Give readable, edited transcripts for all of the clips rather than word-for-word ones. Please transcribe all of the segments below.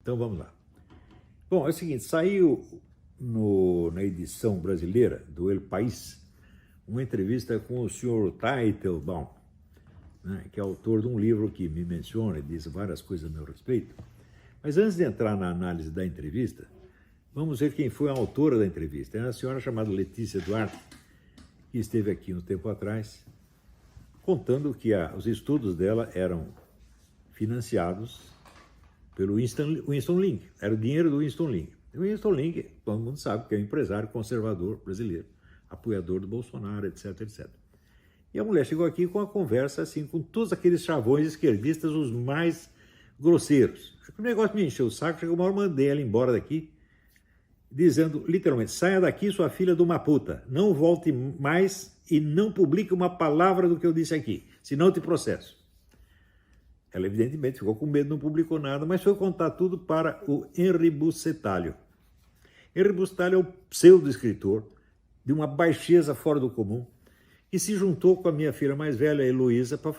Então vamos lá. Bom, é o seguinte, saiu na edição brasileira do El País uma entrevista com o senhor Teitelbaum, né, que é autor de um livro que me menciona e diz várias coisas a meu respeito. Mas antes de entrar na análise da entrevista, vamos ver quem foi a autora da entrevista. É uma senhora chamada Letícia Duarte, que esteve aqui um tempo atrás, contando que os estudos dela eram financiados pelo Winston Link. Era o dinheiro do Winston Link. O Winston Link, todo mundo sabe que é um empresário conservador brasileiro, apoiador do Bolsonaro, etc, etc. E a mulher chegou aqui com a conversa assim, com todos aqueles chavões esquerdistas, os mais grosseiros. O negócio me encheu o saco, chegou uma hora, mandei ela embora daqui, dizendo, literalmente, saia daqui, sua filha de uma puta, não volte mais e não publique uma palavra do que eu disse aqui, senão eu te processo. Ela, evidentemente, ficou com medo, não publicou nada, mas foi contar tudo para o Henri Bussetalio. Henri Bussetalio é o pseudo-escritor de uma baixeza fora do comum e se juntou com a minha filha mais velha, a Heloísa, para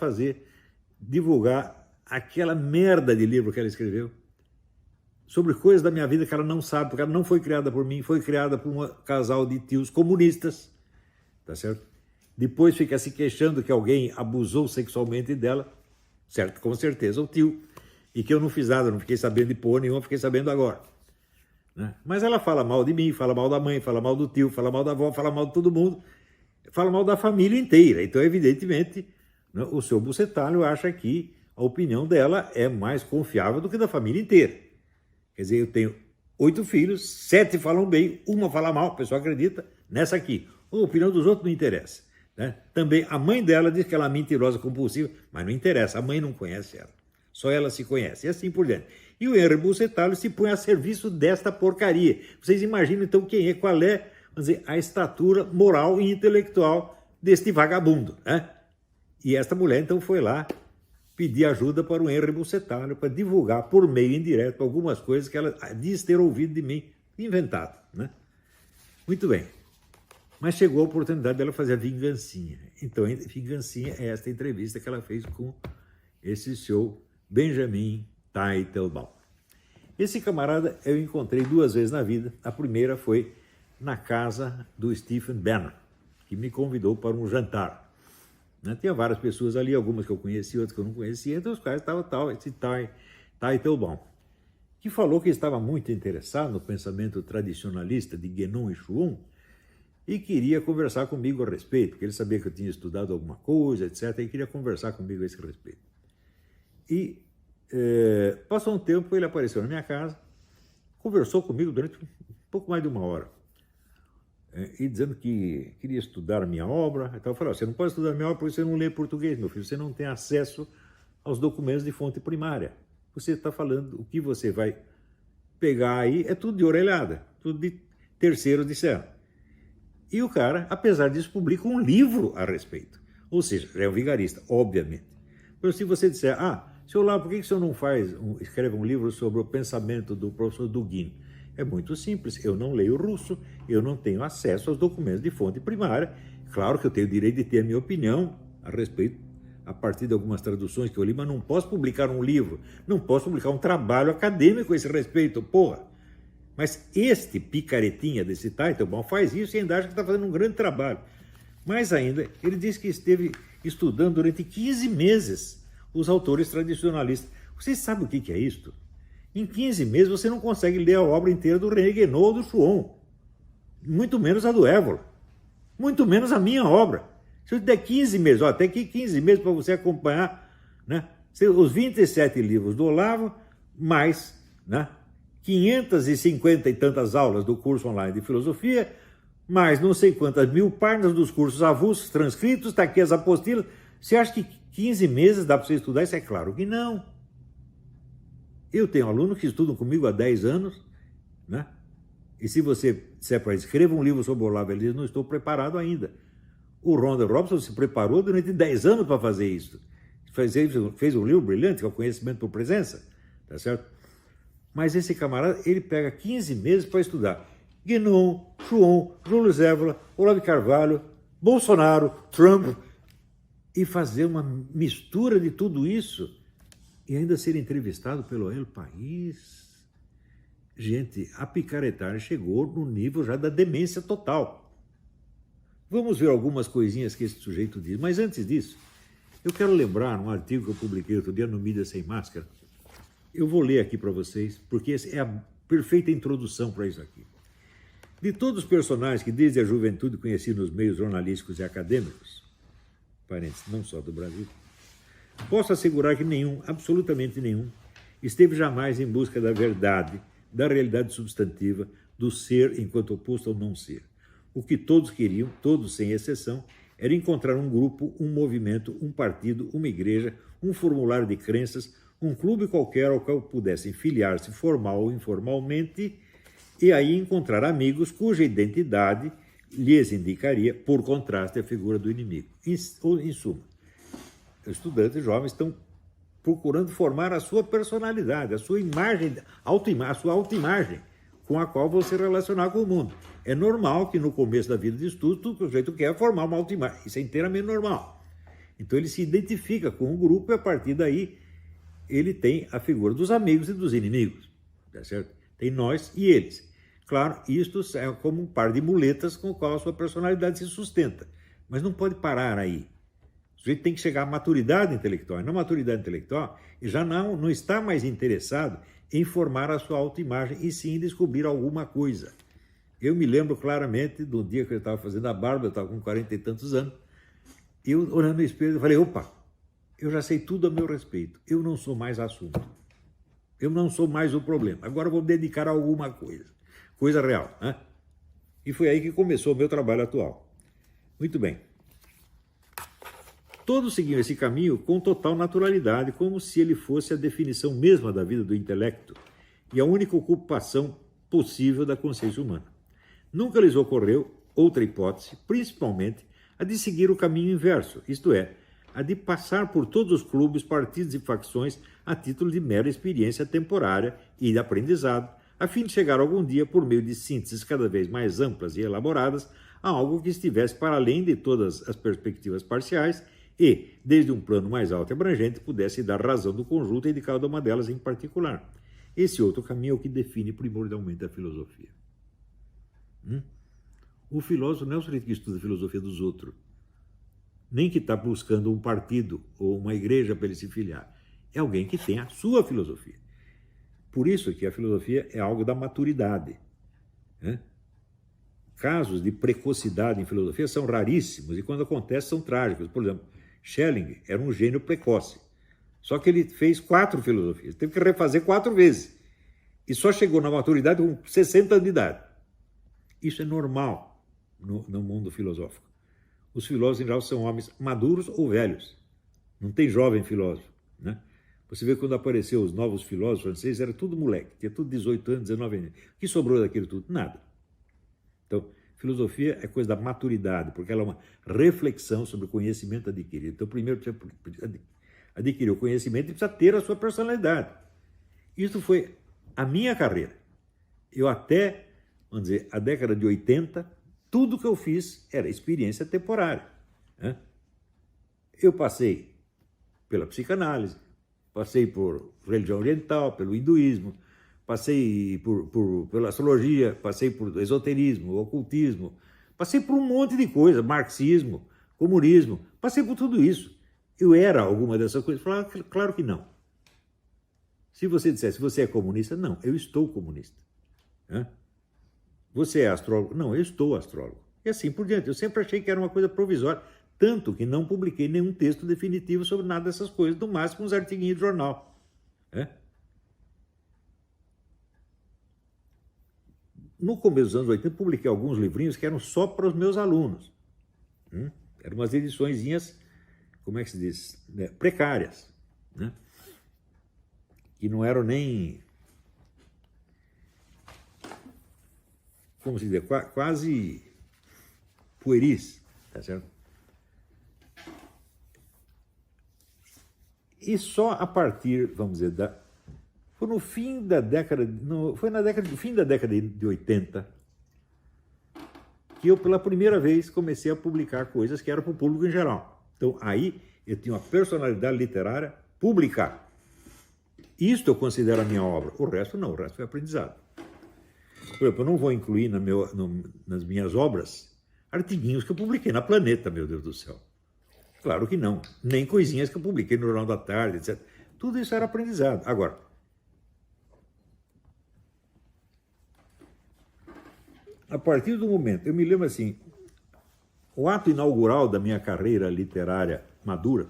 divulgar aquela merda de livro que ela escreveu sobre coisas da minha vida que ela não sabe, porque ela não foi criada por mim, foi criada por um casal de tios comunistas, tá certo? Depois fica se queixando que alguém abusou sexualmente dela, certo? Com certeza o tio, e que eu não fiz nada, não fiquei sabendo de porra nenhuma, fiquei sabendo agora, né? Mas ela fala mal de mim, fala mal da mãe, fala mal do tio, fala mal da avó, fala mal de todo mundo, fala mal da família inteira. Então, evidentemente, né, o seu Bussetalio acha que a opinião dela é mais confiável do que da família inteira. Quer dizer, eu tenho 8 filhos, 7 falam bem, uma fala mal, a pessoa acredita nessa aqui. A opinião dos outros não interessa, né? Também a mãe dela diz que ela é mentirosa compulsiva, mas não interessa, a mãe não conhece ela. Só ela se conhece, e assim por diante. E o Henri Bussetalio se põe a serviço desta porcaria. Vocês imaginam então qual é, vamos dizer, a estatura moral e intelectual deste vagabundo, né? E esta mulher então foi lá pedir ajuda para o Henri Bussetalio para divulgar por meio indireto algumas coisas que ela diz ter ouvido de mim, inventado, né? Muito bem. Mas chegou a oportunidade dela fazer a vingancinha. Então, a vingancinha é esta entrevista que ela fez com esse seu Benjamin Teitelbaum. Esse camarada eu encontrei 2 vezes na vida. A primeira foi na casa do Stephen Bannon, que me convidou para um jantar. Tinha várias pessoas ali, algumas que eu conhecia, outras que eu não conhecia, entre os quais estava esse Teitelbaum, que falou que estava muito interessado no pensamento tradicionalista de Guénon e Chouon e queria conversar comigo a respeito, porque ele sabia que eu tinha estudado alguma coisa, etc., e queria conversar comigo a esse respeito. E passou um tempo, ele apareceu na minha casa, conversou comigo durante um pouco mais de 1 hora, e dizendo que queria estudar a minha obra. Então eu falei, você não pode estudar a minha obra porque você não lê português, meu filho, você não tem acesso aos documentos de fonte primária. Você está falando, o que você vai pegar aí é tudo de orelhada, tudo de terceiros disseram. E o cara, apesar disso, publica um livro a respeito. Ou seja, é um vigarista, obviamente. Mas se você disser, seu Olavo, por que o senhor não escreve um livro sobre o pensamento do professor Dugin? É muito simples, eu não leio russo, eu não tenho acesso aos documentos de fonte primária. Claro que eu tenho o direito de ter a minha opinião a respeito, a partir de algumas traduções que eu li, mas não posso publicar um livro, não posso publicar um trabalho acadêmico a esse respeito, porra. Mas este picaretinha desse Teitelbaum faz isso e ainda acha que está fazendo um grande trabalho. Mais ainda, ele disse que esteve estudando durante 15 meses os autores tradicionalistas. Vocês sabem o que é isto? Em 15 meses você não consegue ler a obra inteira do René Guénon ou do Chouon, muito menos a do Évola, muito menos a minha obra. Se eu der 15 meses, até que 15 meses para você acompanhar, né, os 27 livros do Olavo, mais, né, 550 e tantas aulas do curso online de filosofia, mais não sei quantas mil páginas dos cursos avulsos, transcritos, está aqui as apostilas. Você acha que 15 meses dá para você estudar isso? É claro que não. Eu tenho alunos que estudam comigo há 10 anos, né? E se você disser para eles, escreva um livro sobre o Olavo, ele diz, não estou preparado ainda. O Ronald Robson se preparou durante 10 anos para fazer isso. Fez um livro brilhante, que é o Conhecimento por Presença, tá certo? Mas esse camarada, ele pega 15 meses para estudar Guénon, Chouon, Júlio Évola, Olavo de Carvalho, Bolsonaro, Trump, e fazer uma mistura de tudo isso e ainda ser entrevistado pelo El País. gente, a picaretagem chegou no nível já da demência total. Vamos ver algumas coisinhas que esse sujeito diz. Mas antes disso, eu quero lembrar um artigo que eu publiquei outro dia no Mídia Sem Máscara. Eu vou ler aqui para vocês, porque essa é a perfeita introdução para isso aqui. De todos os personagens que desde a juventude conheci nos meios jornalísticos e acadêmicos, parênteses, não só do Brasil, posso assegurar que nenhum, absolutamente nenhum, esteve jamais em busca da verdade, da realidade substantiva, do ser enquanto oposto ao não ser. O que todos queriam, todos sem exceção, era encontrar um grupo, um movimento, um partido, uma igreja, um formulário de crenças, um clube qualquer ao qual pudessem filiar-se formal ou informalmente e aí encontrar amigos cuja identidade lhes indicaria, por contraste, a figura do inimigo. Em suma, estudantes jovens estão procurando formar a sua personalidade, a sua imagem, a sua autoimagem, com a qual vão se relacionar com o mundo. É normal que no começo da vida de estudo, tudo que o sujeito quer é formar uma autoimagem. Isso é inteiramente normal. Então ele se identifica com um grupo e a partir daí ele tem a figura dos amigos e dos inimigos. Tá certo? Tem nós e eles. Claro, isto é como um par de muletas com o qual a sua personalidade se sustenta. Mas não pode parar aí. O sujeito tem que chegar à maturidade intelectual. E na maturidade intelectual, ele já não está mais interessado em formar a sua autoimagem e sim em descobrir alguma coisa. Eu me lembro claramente do dia que eu estava fazendo a barba, eu estava com 40 e tantos anos, eu olhando no espelho, eu falei, opa, eu já sei tudo a meu respeito, eu não sou mais assunto, eu não sou mais o problema, agora eu vou me dedicar a alguma coisa, coisa real, né? E foi aí que começou o meu trabalho atual. Muito bem. Todos seguiam esse caminho com total naturalidade, como se ele fosse a definição mesma da vida do intelecto e a única ocupação possível da consciência humana. Nunca lhes ocorreu outra hipótese, principalmente a de seguir o caminho inverso, isto é, a de passar por todos os clubes, partidos e facções a título de mera experiência temporária e de aprendizado, a fim de chegar algum dia, por meio de sínteses cada vez mais amplas e elaboradas, a algo que estivesse para além de todas as perspectivas parciais e, desde um plano mais alto e abrangente, pudesse dar razão do conjunto e de cada uma delas em particular. Esse outro caminho é o que define primordialmente a filosofia. O filósofo não é o sujeito que estuda a filosofia dos outros, nem que está buscando um partido ou uma igreja para ele se filiar. É alguém que tem a sua filosofia. Por isso que a filosofia é algo da maturidade. Casos de precocidade em filosofia são raríssimos e quando acontece são trágicos. Por exemplo, Schelling era um gênio precoce, só que ele fez 4 filosofias, teve que refazer 4 vezes e só chegou na maturidade com 60 anos de idade. Isso é normal no mundo filosófico. Os filósofos, em geral, são homens maduros ou velhos. Não tem jovem filósofo, né? Você vê quando apareceu os novos filósofos franceses, era tudo moleque, tinha tudo 18 anos, 19 anos. O que sobrou daquilo tudo? Nada. Então, filosofia é coisa da maturidade, porque ela é uma reflexão sobre o conhecimento adquirido. Então, primeiro, precisa adquirir o conhecimento e precisa ter a sua personalidade. Isso foi a minha carreira. Eu até, vamos dizer, a década de 80, tudo que eu fiz era experiência temporária. Eu passei pela psicanálise, passei por religião oriental, pelo hinduísmo, passei pela astrologia, passei por esoterismo, ocultismo, passei por um monte de coisa, marxismo, comunismo, passei por tudo isso. Eu era alguma dessas coisas? Claro que não. Se você dissesse, você é comunista? Não, eu estou comunista. Você é astrólogo? Não, eu estou astrólogo. E assim por diante. Eu sempre achei que era uma coisa provisória, tanto que não publiquei nenhum texto definitivo sobre nada dessas coisas, no máximo uns artiguinhos de jornal. No começo dos anos 80, publiquei alguns livrinhos que eram só para os meus alunos. Eram umas ediçõezinhas, como é que se diz? Precárias. Que não eram nem, como se diz, quase pueris, tá certo? E só a partir, vamos dizer, foi no fim da década, foi no fim da década de 80, que eu pela primeira vez comecei a publicar coisas que eram para o público em geral. Então aí eu tinha uma personalidade literária publicar. Isto eu considero a minha obra, o resto não, o resto foi aprendizado. Por exemplo, eu não vou incluir nas minhas obras artiguinhos que eu publiquei na Planeta, meu Deus do céu. Claro que não. Nem coisinhas que eu publiquei no Jornal da Tarde, etc. Tudo isso era aprendizado. Agora, a partir do momento, eu me lembro assim, o ato inaugural da minha carreira literária madura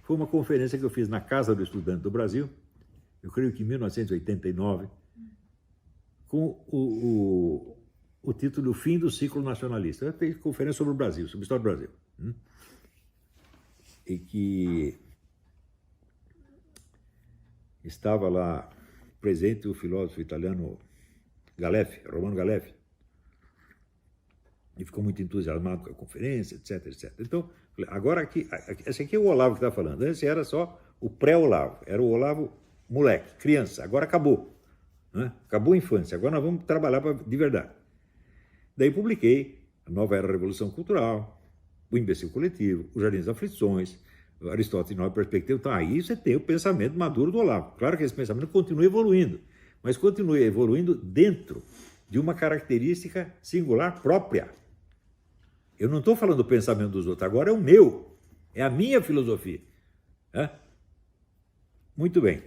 foi uma conferência que eu fiz na Casa do Estudante do Brasil, eu creio que em 1989, com o título O Fim do Ciclo Nacionalista. Eu fiz conferência sobre o Brasil, sobre a história do Brasil. E que estava lá presente o filósofo italiano Galeffi, Romano Galeffi, e ficou muito entusiasmado com a conferência, etc, etc. Então, agora aqui, esse aqui é o Olavo que está falando. Esse era só o pré-Olavo, era o Olavo moleque, criança. Agora acabou, né? Acabou a infância, agora nós vamos trabalhar de verdade. Daí publiquei A Nova Era da Revolução Cultural, O Imbecil Coletivo, Os Jardins das Aflições, Aristóteles Nova Perspectiva. Então aí você tem o pensamento maduro do Olavo. Claro que esse pensamento continua evoluindo, mas continua evoluindo dentro de uma característica singular própria. Eu não estou falando do pensamento dos outros, agora é o meu, é a minha filosofia. Muito bem.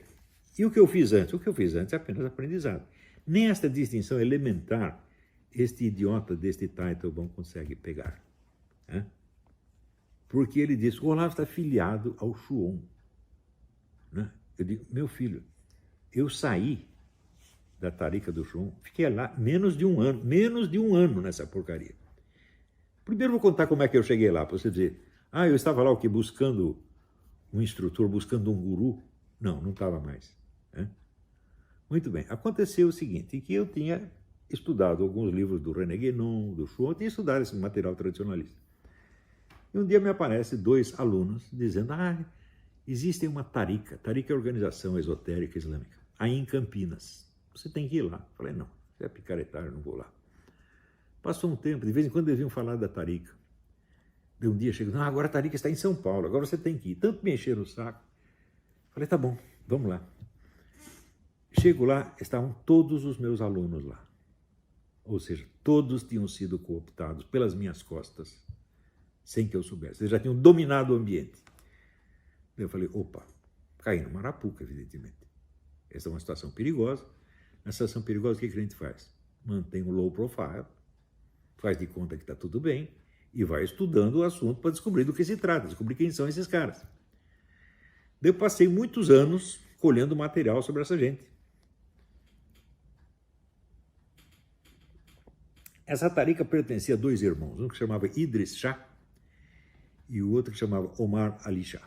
E o que eu fiz antes? O que eu fiz antes é apenas aprendizado. Nem esta distinção elementar este idiota deste Teitelbaum consegue pegar. Porque ele diz, o Olavo está filiado ao Schuon. Eu digo, meu filho, eu saí da tarica do Schuon, fiquei lá menos de um ano nessa porcaria. Primeiro vou contar como é que eu cheguei lá, para você dizer, eu estava lá o quê? Buscando um instrutor, buscando um guru. Não estava mais. Muito bem, aconteceu o seguinte, que eu tinha estudado alguns livros do René Guénon, do Schuon, eu tinha estudado esse material tradicionalista. E um dia me aparecem dois alunos dizendo, existe uma tarica é a organização esotérica islâmica, aí em Campinas, você tem que ir lá. Falei, não, você é picaretário, não vou lá. Passou um tempo, de vez em quando eles vinham falar da tarica. De um dia chegou, agora a tarica está em São Paulo, agora você tem que ir. Tanto me encheram o saco. Falei, tá bom, vamos lá. Chego lá, estavam todos os meus alunos lá. Ou seja, todos tinham sido cooptados pelas minhas costas, sem que eu soubesse. Eles já tinham dominado o ambiente. Eu falei, opa, caí numa arapuca, evidentemente. Essa é uma situação perigosa. Na situação perigosa, o que a gente faz? Mantém o low profile, faz de conta que está tudo bem e vai estudando o assunto para descobrir do que se trata, descobrir quem são esses caras. Daí eu passei muitos anos colhendo material sobre essa gente. Essa tarica pertencia a dois irmãos, um que chamava Idris Shah e o outro que chamava Omar Ali Shah.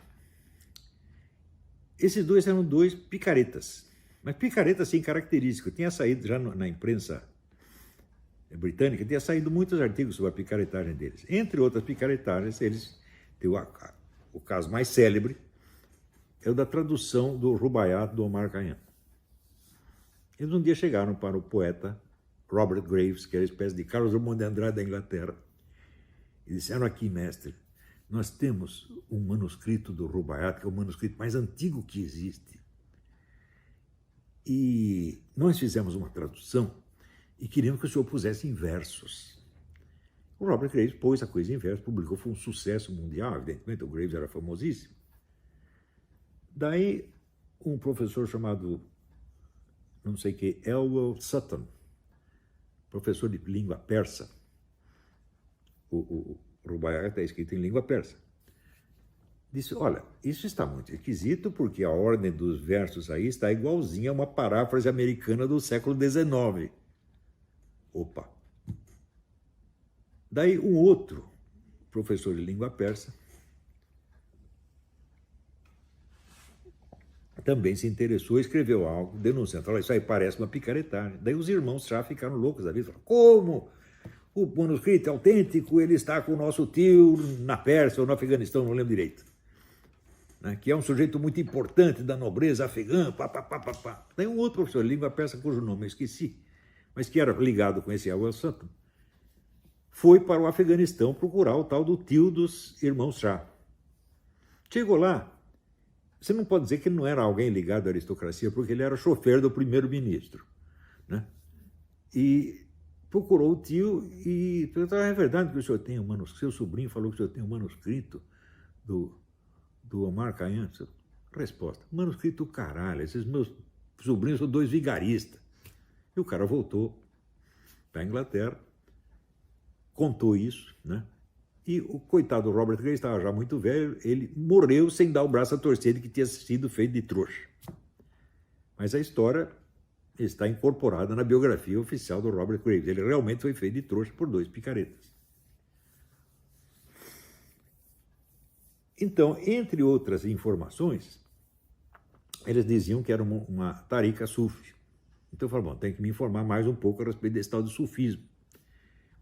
Esses dois eram dois picaretas, mas picaretas sem característica. Tinha saído já na imprensa britânica, tinha saído muitos artigos sobre a picaretagem deles. Entre outras picaretagens, eles têm o caso mais célebre, é o da tradução do Rubaiyat do Omar Khayyam. Eles um dia chegaram para o poeta Robert Graves, que era uma espécie de Carlos Drummond de Andrade da Inglaterra, e disseram aqui, mestre, nós temos um manuscrito do Rubaiyat, que é o manuscrito mais antigo que existe. E nós fizemos uma tradução e queríamos que o senhor pusesse em versos. O Robert Graves pôs a coisa em versos, publicou, foi um sucesso mundial, evidentemente, o Graves era famosíssimo. Daí, um professor chamado, não sei o que, Elwell Sutton, professor de língua persa, o Rubaiyat está escrito em língua persa, disse, olha, isso está muito esquisito porque a ordem dos versos aí está igualzinha a uma paráfrase americana do século XIX. Opa! Daí um outro professor de língua persa também se interessou, escreveu algo, denunciando, falou, isso aí parece uma picaretagem. Daí os irmãos já ficaram loucos da vida, falaram, como? O manuscrito é autêntico, ele está com o nosso tio na Pérsia ou no Afeganistão, não lembro direito. Que é um sujeito muito importante da nobreza afegã, pá. Daí um outro professor de língua persa, cujo nome eu esqueci, mas que era ligado com esse Elwell Sutton, foi para o Afeganistão procurar o tal do tio dos irmãos Shah. Chegou lá, você não pode dizer que ele não era alguém ligado à aristocracia, porque ele era chofer do primeiro-ministro. e procurou o tio e perguntou: é verdade que o senhor tem um manuscrito? Seu sobrinho falou que o senhor tem um manuscrito do Omar Khayyam? Resposta: manuscrito caralho, esses meus sobrinhos são 2 vigaristas. E o cara voltou para a Inglaterra, contou isso, né? E o coitado Robert Graves estava já muito velho, ele morreu sem dar o braço a torcer de que tinha sido feito de trouxa. Mas a história está incorporada na biografia oficial do Robert Graves. Ele realmente foi feito de trouxa por 2 picaretas. Então, entre outras informações, eles diziam que era uma tarica sufi. Então eu falei: bom, tem que me informar mais um pouco a respeito desse tal de sufismo.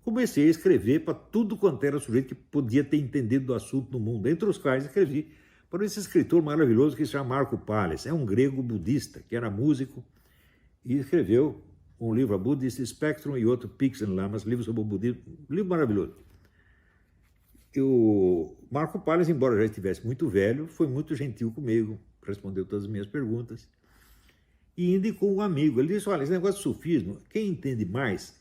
Comecei a escrever para tudo quanto era sujeito que podia ter entendido do assunto no mundo, entre os quais escrevi para esse escritor maravilhoso que se chama Marco Palles. É um grego budista, que era músico, e escreveu um livro, a Buddhist Spectrum, e outro, Pics and Lamas, livro sobre o budismo, um livro maravilhoso. O Marco Palles, embora já estivesse muito velho, foi muito gentil comigo, respondeu todas as minhas perguntas, e indicou um amigo. Ele disse: olha, esse negócio de sufismo, quem entende mais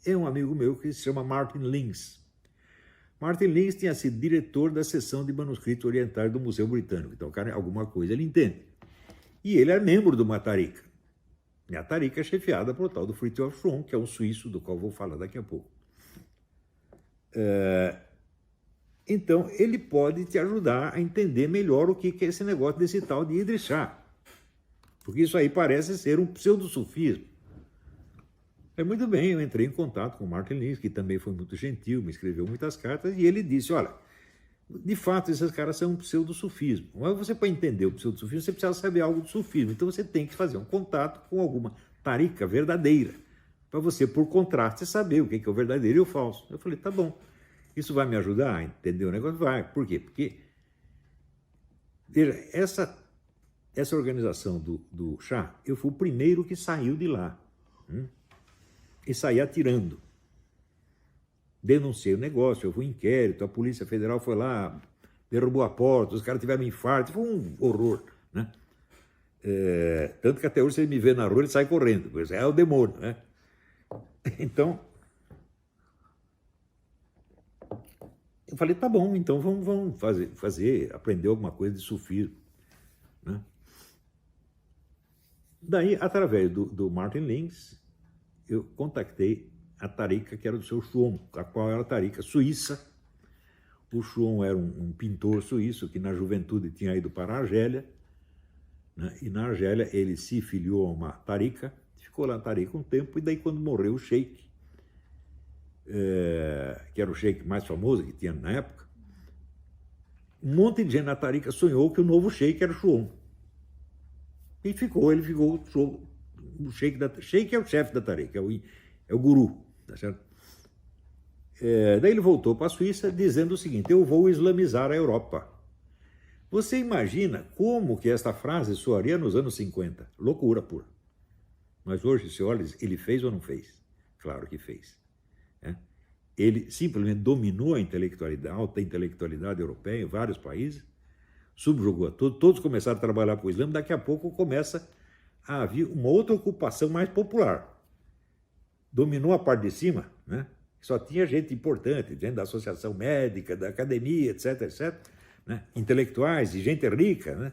é um amigo meu que se chama Martin Lins. Martin Lins tinha sido diretor da seção de manuscritos orientais do Museu Britânico. Então, o cara, alguma coisa ele entende. E ele é membro de uma tarica. E a tarica é chefiada por tal do Fridtjof Schromm, que é um suíço, do qual vou falar daqui a pouco. Então, ele pode te ajudar a entender melhor o que é esse negócio desse tal de Idris Shah. Porque isso aí parece ser um pseudo-sufismo. Muito bem, eu entrei em contato com o Martin Lins, que também foi muito gentil, me escreveu muitas cartas, e ele disse: olha, de fato, esses caras são um pseudo-sufismo. Mas você, para entender o pseudo-sufismo, você precisa saber algo do sufismo. Então você tem que fazer um contato com alguma tarica verdadeira, para você, por contraste, saber o que é o verdadeiro e o falso. Eu falei: tá bom, isso vai me ajudar a entender o negócio? Vai. Por quê? Porque, veja, essa organização do Shah, eu fui o primeiro que saiu de lá. E saí atirando. Denunciei o negócio, houve um inquérito, a Polícia Federal foi lá, derrubou a porta, os caras tiveram um infarto, foi um horror, né? Tanto que até hoje, se ele me vê na rua, ele sai correndo, pois é o demônio, né? Então, eu falei: tá bom, então vamos fazer, aprender alguma coisa de sufismo, né? Daí, através do Martin Lins, eu contactei a tarica que era do seu Schromm, a qual era a tarica suíça. O Schromm era um pintor suíço que na juventude tinha ido para a Argélia, né? E na Argélia ele se filiou a uma tarica, ficou lá na tarica um tempo, e daí quando morreu o sheik, que era o sheik mais famoso que tinha na época, um monte de gente na tarica sonhou que o novo sheik era o Schromm. E ele ficou o sheik é o chefe da tarica, é o guru, tá certo? Daí ele voltou para a Suíça dizendo o seguinte: eu vou islamizar a Europa. Você imagina como que esta frase soaria nos anos 50? Loucura pura. Mas hoje, se olha, ele fez ou não fez? Claro que fez. Né? Ele simplesmente dominou a intelectualidade, a alta intelectualidade europeia em vários países, subjugou a todos começaram a trabalhar para o Islã. Daqui a pouco começa a haver uma outra ocupação mais popular. Dominou a parte de cima, né? Só tinha gente importante, gente da associação médica, da academia, etc, etc, né? Intelectuais e gente rica, né?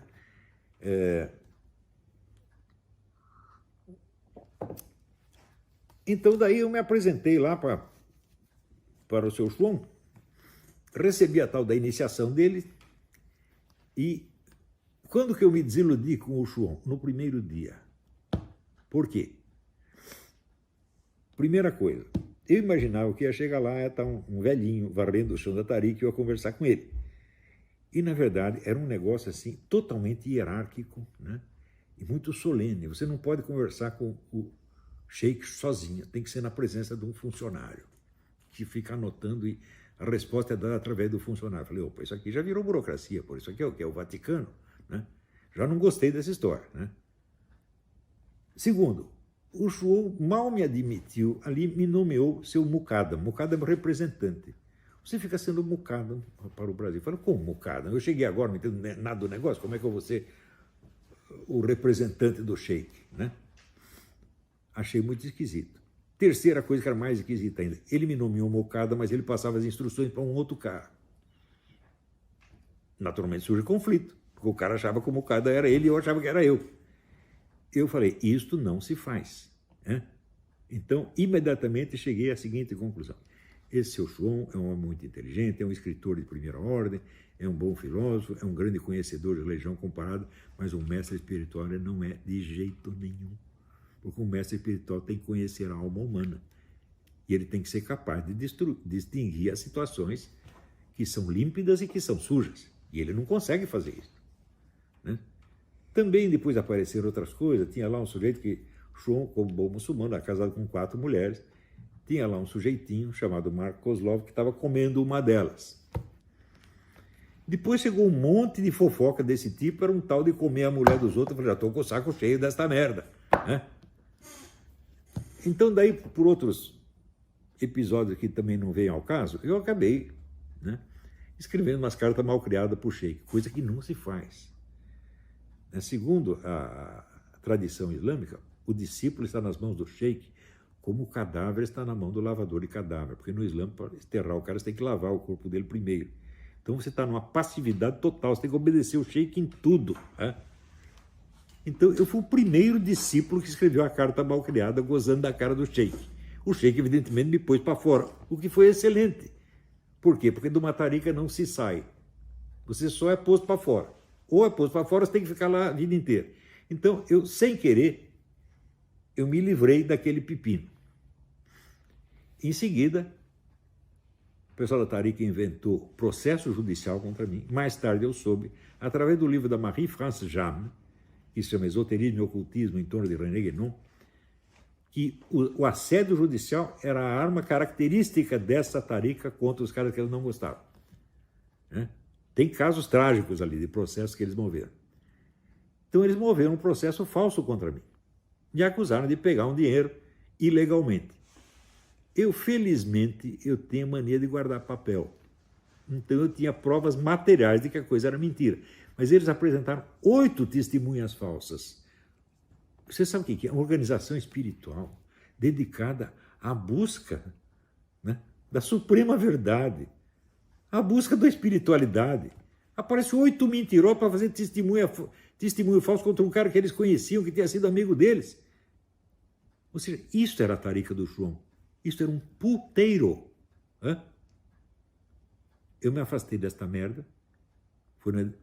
Então, daí eu me apresentei lá para o seu Schromm, recebi a tal da iniciação dele, e quando que eu me desiludi com o Schromm? No primeiro dia. Por quê? Primeira coisa, eu imaginava que ia chegar lá, ia estar um velhinho varrendo o chão da tarica e eu ia conversar com ele. E, na verdade, era um negócio assim, totalmente hierárquico, né? E muito solene. Você não pode conversar com o sheik sozinho, tem que ser na presença de um funcionário que fica anotando, e a resposta é dada através do funcionário. Eu falei: opa, isso aqui já virou burocracia, por isso aqui é o que? É o Vaticano, né? Já não gostei dessa história, né? Segundo, o Schromm mal me admitiu, ali me nomeou seu muqaddam. Muqaddam é representante. Você fica sendo muqaddam para o Brasil. Eu falei: como muqaddam? Eu cheguei agora, não entendo nada do negócio, como é que eu vou ser o representante do sheik, né? Achei muito esquisito. Terceira coisa que era mais esquisita ainda, ele me nomeou mocada, mas ele passava as instruções para um outro cara. Naturalmente surge conflito, porque o cara achava que o mocada era ele e eu achava que era eu. Eu falei, isto não se faz. Né? Então, imediatamente cheguei à seguinte conclusão. Esse seu João é um homem muito inteligente, é um escritor de primeira ordem, é um bom filósofo, é um grande conhecedor de religião comparada, mas um mestre espiritual ele não é de jeito nenhum. Porque um mestre espiritual tem que conhecer a alma humana. E ele tem que ser capaz de distinguir as situações que são límpidas e que são sujas. E ele não consegue fazer isso. Né? Também depois apareceram outras coisas. Tinha lá um sujeito que, João, como bom muçulmano, era casado com 4 mulheres, tinha lá um sujeitinho chamado Mark Kozlov que estava comendo uma delas. Depois chegou um monte de fofoca desse tipo, era um tal de comer a mulher dos outros. Eu falei, já estou com o saco cheio desta merda. Né? Então, daí, por outros episódios que também não vêm ao caso, eu acabei, né, escrevendo umas cartas mal criadas para o sheik, coisa que não se faz. Segundo a tradição islâmica, o discípulo está nas mãos do sheik, como o cadáver está na mão do lavador de cadáver, porque no Islã, para enterrar o cara, você tem que lavar o corpo dele primeiro. Então você está numa passividade total, você tem que obedecer o sheik em tudo. Né? Então eu fui o primeiro discípulo que escreveu a carta mal criada, gozando da cara do sheik. O sheik, evidentemente, me pôs para fora, o que foi excelente. Por quê? Porque de uma tarica não se sai. Você só é posto para fora. Ou é posto para fora, você tem que ficar lá a vida inteira. Então, eu, sem querer, eu me livrei daquele pepino. Em seguida, o pessoal da tarica inventou processo judicial contra mim. Mais tarde eu soube, através do livro da Marie-France Jamme, que se chama Esoterismo e Ocultismo em torno de René Guénon, que o assédio judicial era a arma característica dessa tarica contra os caras que eles não gostavam. Né? Tem casos trágicos ali de processos que eles moveram. Então eles moveram um processo falso contra mim. Me acusaram de pegar um dinheiro ilegalmente. Eu, felizmente, eu tenho a mania de guardar papel. Então eu tinha provas materiais de que a coisa era mentira. Mas eles apresentaram 8 testemunhas falsas. Você sabe o que é? Uma organização espiritual dedicada à busca, né, da suprema verdade, à busca da espiritualidade. Apareceu 8 mentirosos para fazer testemunho falso contra um cara que eles conheciam, que tinha sido amigo deles. Ou seja, isso era a tarica do João. Isso era um puteiro. Hã? Eu me afastei desta merda. Foi em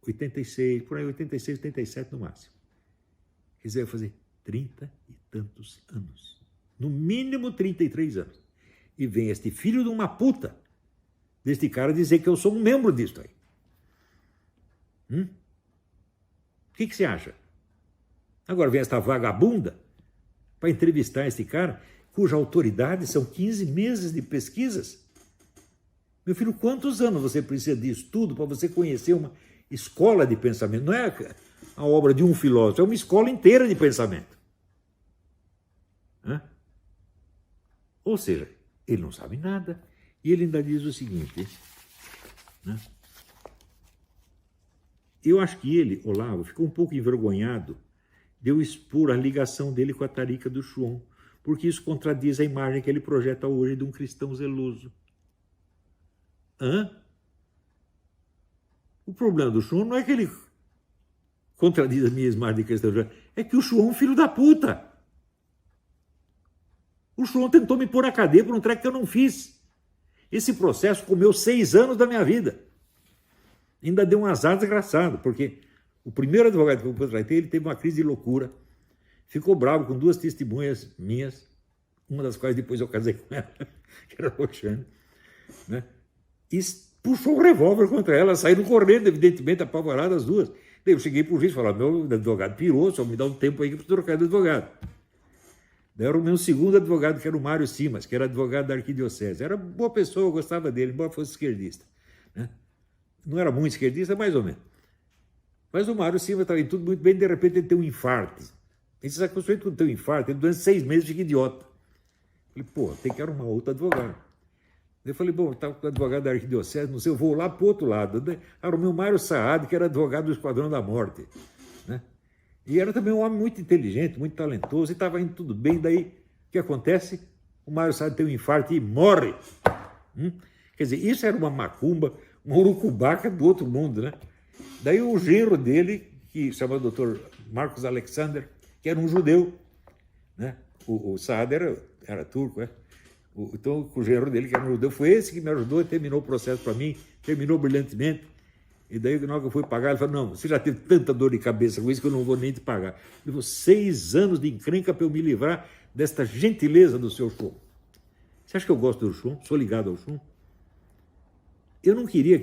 86, por aí 86, 87 no máximo. Quer dizer, eu ia fazer 30 e tantos anos. No mínimo 33 anos. E vem este filho de uma puta deste cara dizer que eu sou um membro disto aí. O que você acha? Agora vem esta vagabunda para entrevistar este cara, cuja autoridade são 15 meses de pesquisas. Meu filho, quantos anos você precisa de estudo para você conhecer uma escola de pensamento? Não é a obra de um filósofo, é uma escola inteira de pensamento. Hã? Ou seja, ele não sabe nada. E ele ainda diz o seguinte, né? Eu acho que ele, Olavo, ficou um pouco envergonhado de eu expor a ligação dele com a tarica do João, porque isso contradiz a imagem que ele projeta hoje de um cristão zeloso. Hã? O problema do João não é que ele contradiz a minha imagem de cristão zeloso, é que o João é um filho da puta. O João tentou me pôr na cadeia por um treco que eu não fiz. Esse processo comeu 6 anos da minha vida. Ainda deu um azar desgraçado, porque o primeiro advogado que eu contratei, ele teve uma crise de loucura, ficou bravo com 2 testemunhas minhas, uma das quais depois eu casei com ela, que era a Roxane, né? E puxou o revólver contra ela, saíram correndo, evidentemente, apavoradas as duas. Daí eu cheguei para o juiz e falei, meu advogado pirou, só me dá um tempo aí que eu preciso trocar de advogado. Daí era o meu segundo advogado, que era o Mário Simas, que era advogado da arquidiocese. Era boa pessoa, eu gostava dele, embora fosse esquerdista. Né? Não era muito esquerdista, mais ou menos. Mas o Mário Simas estava em tudo muito bem, de repente ele tem um infarto. Ele se acostumou quando tem um infarto, ele durante 6 meses fica idiota. Eu falei, pô, tem que arrumar outro advogado. Eu falei, bom, eu estava com o advogado da arquidiocese, não sei, eu vou lá para o outro lado. Arrumei o Mário Saad, que era advogado do Esquadrão da Morte. Né? E era também um homem muito inteligente, muito talentoso, e estava indo tudo bem. Daí O que acontece? O Mário Sade tem um infarto e morre. Quer dizer, isso era uma macumba, uma urucubaca do outro mundo, né? Daí o genro dele, que se chama Dr. Marcos Alexander, que era um judeu, né? O Saad era turco, né? Então, o genro dele, que era um judeu, foi esse que me ajudou e terminou o processo para mim, terminou brilhantemente. E daí, na hora que eu fui pagar, ele falou, não, você já teve tanta dor de cabeça com isso que eu não vou nem te pagar. Ele falou, 6 anos de encrenca para eu me livrar desta gentileza do seu Chum. Você acha que eu gosto do Chum? Sou ligado ao Chum? Eu não queria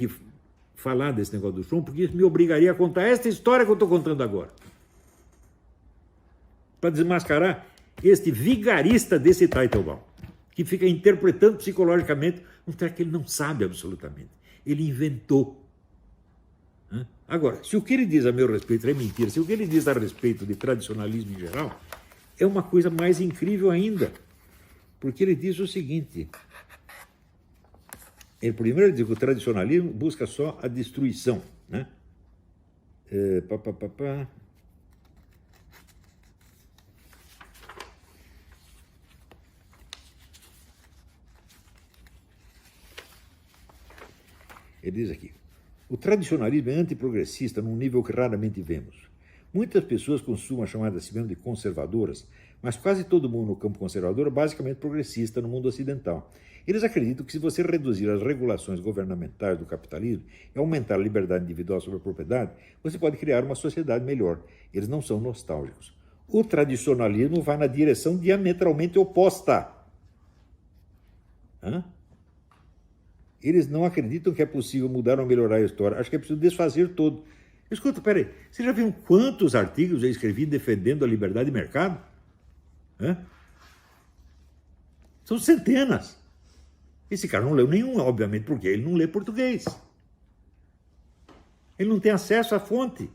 falar desse negócio do Chum, porque isso me obrigaria a contar esta história que eu estou contando agora. Para desmascarar este vigarista desse Teitelbaum, que fica interpretando psicologicamente um treco que ele não sabe absolutamente. Ele inventou. Agora, se o que ele diz a meu respeito é mentira, se o que ele diz a respeito de tradicionalismo em geral, é uma coisa mais incrível ainda. Porque ele diz o seguinte... Ele primeiro diz que o tradicionalismo busca só a destruição, né? Ele diz aqui, o tradicionalismo é antiprogressista num nível que raramente vemos. Muitas pessoas costumam chamar a si mesmo de conservadoras, mas quase todo mundo no campo conservador é basicamente progressista no mundo ocidental. Eles acreditam que se você reduzir as regulações governamentais do capitalismo e aumentar a liberdade individual sobre a propriedade, você pode criar uma sociedade melhor. Eles não são nostálgicos. O tradicionalismo vai na direção diametralmente oposta. Eles não acreditam que é possível mudar ou melhorar a história. Acho que é preciso desfazer todo. Escuta, peraí, você já viu quantos artigos eu escrevi defendendo a liberdade de mercado? São centenas. Esse cara não leu nenhum, obviamente, porque ele não lê português. Ele não tem acesso à fonte.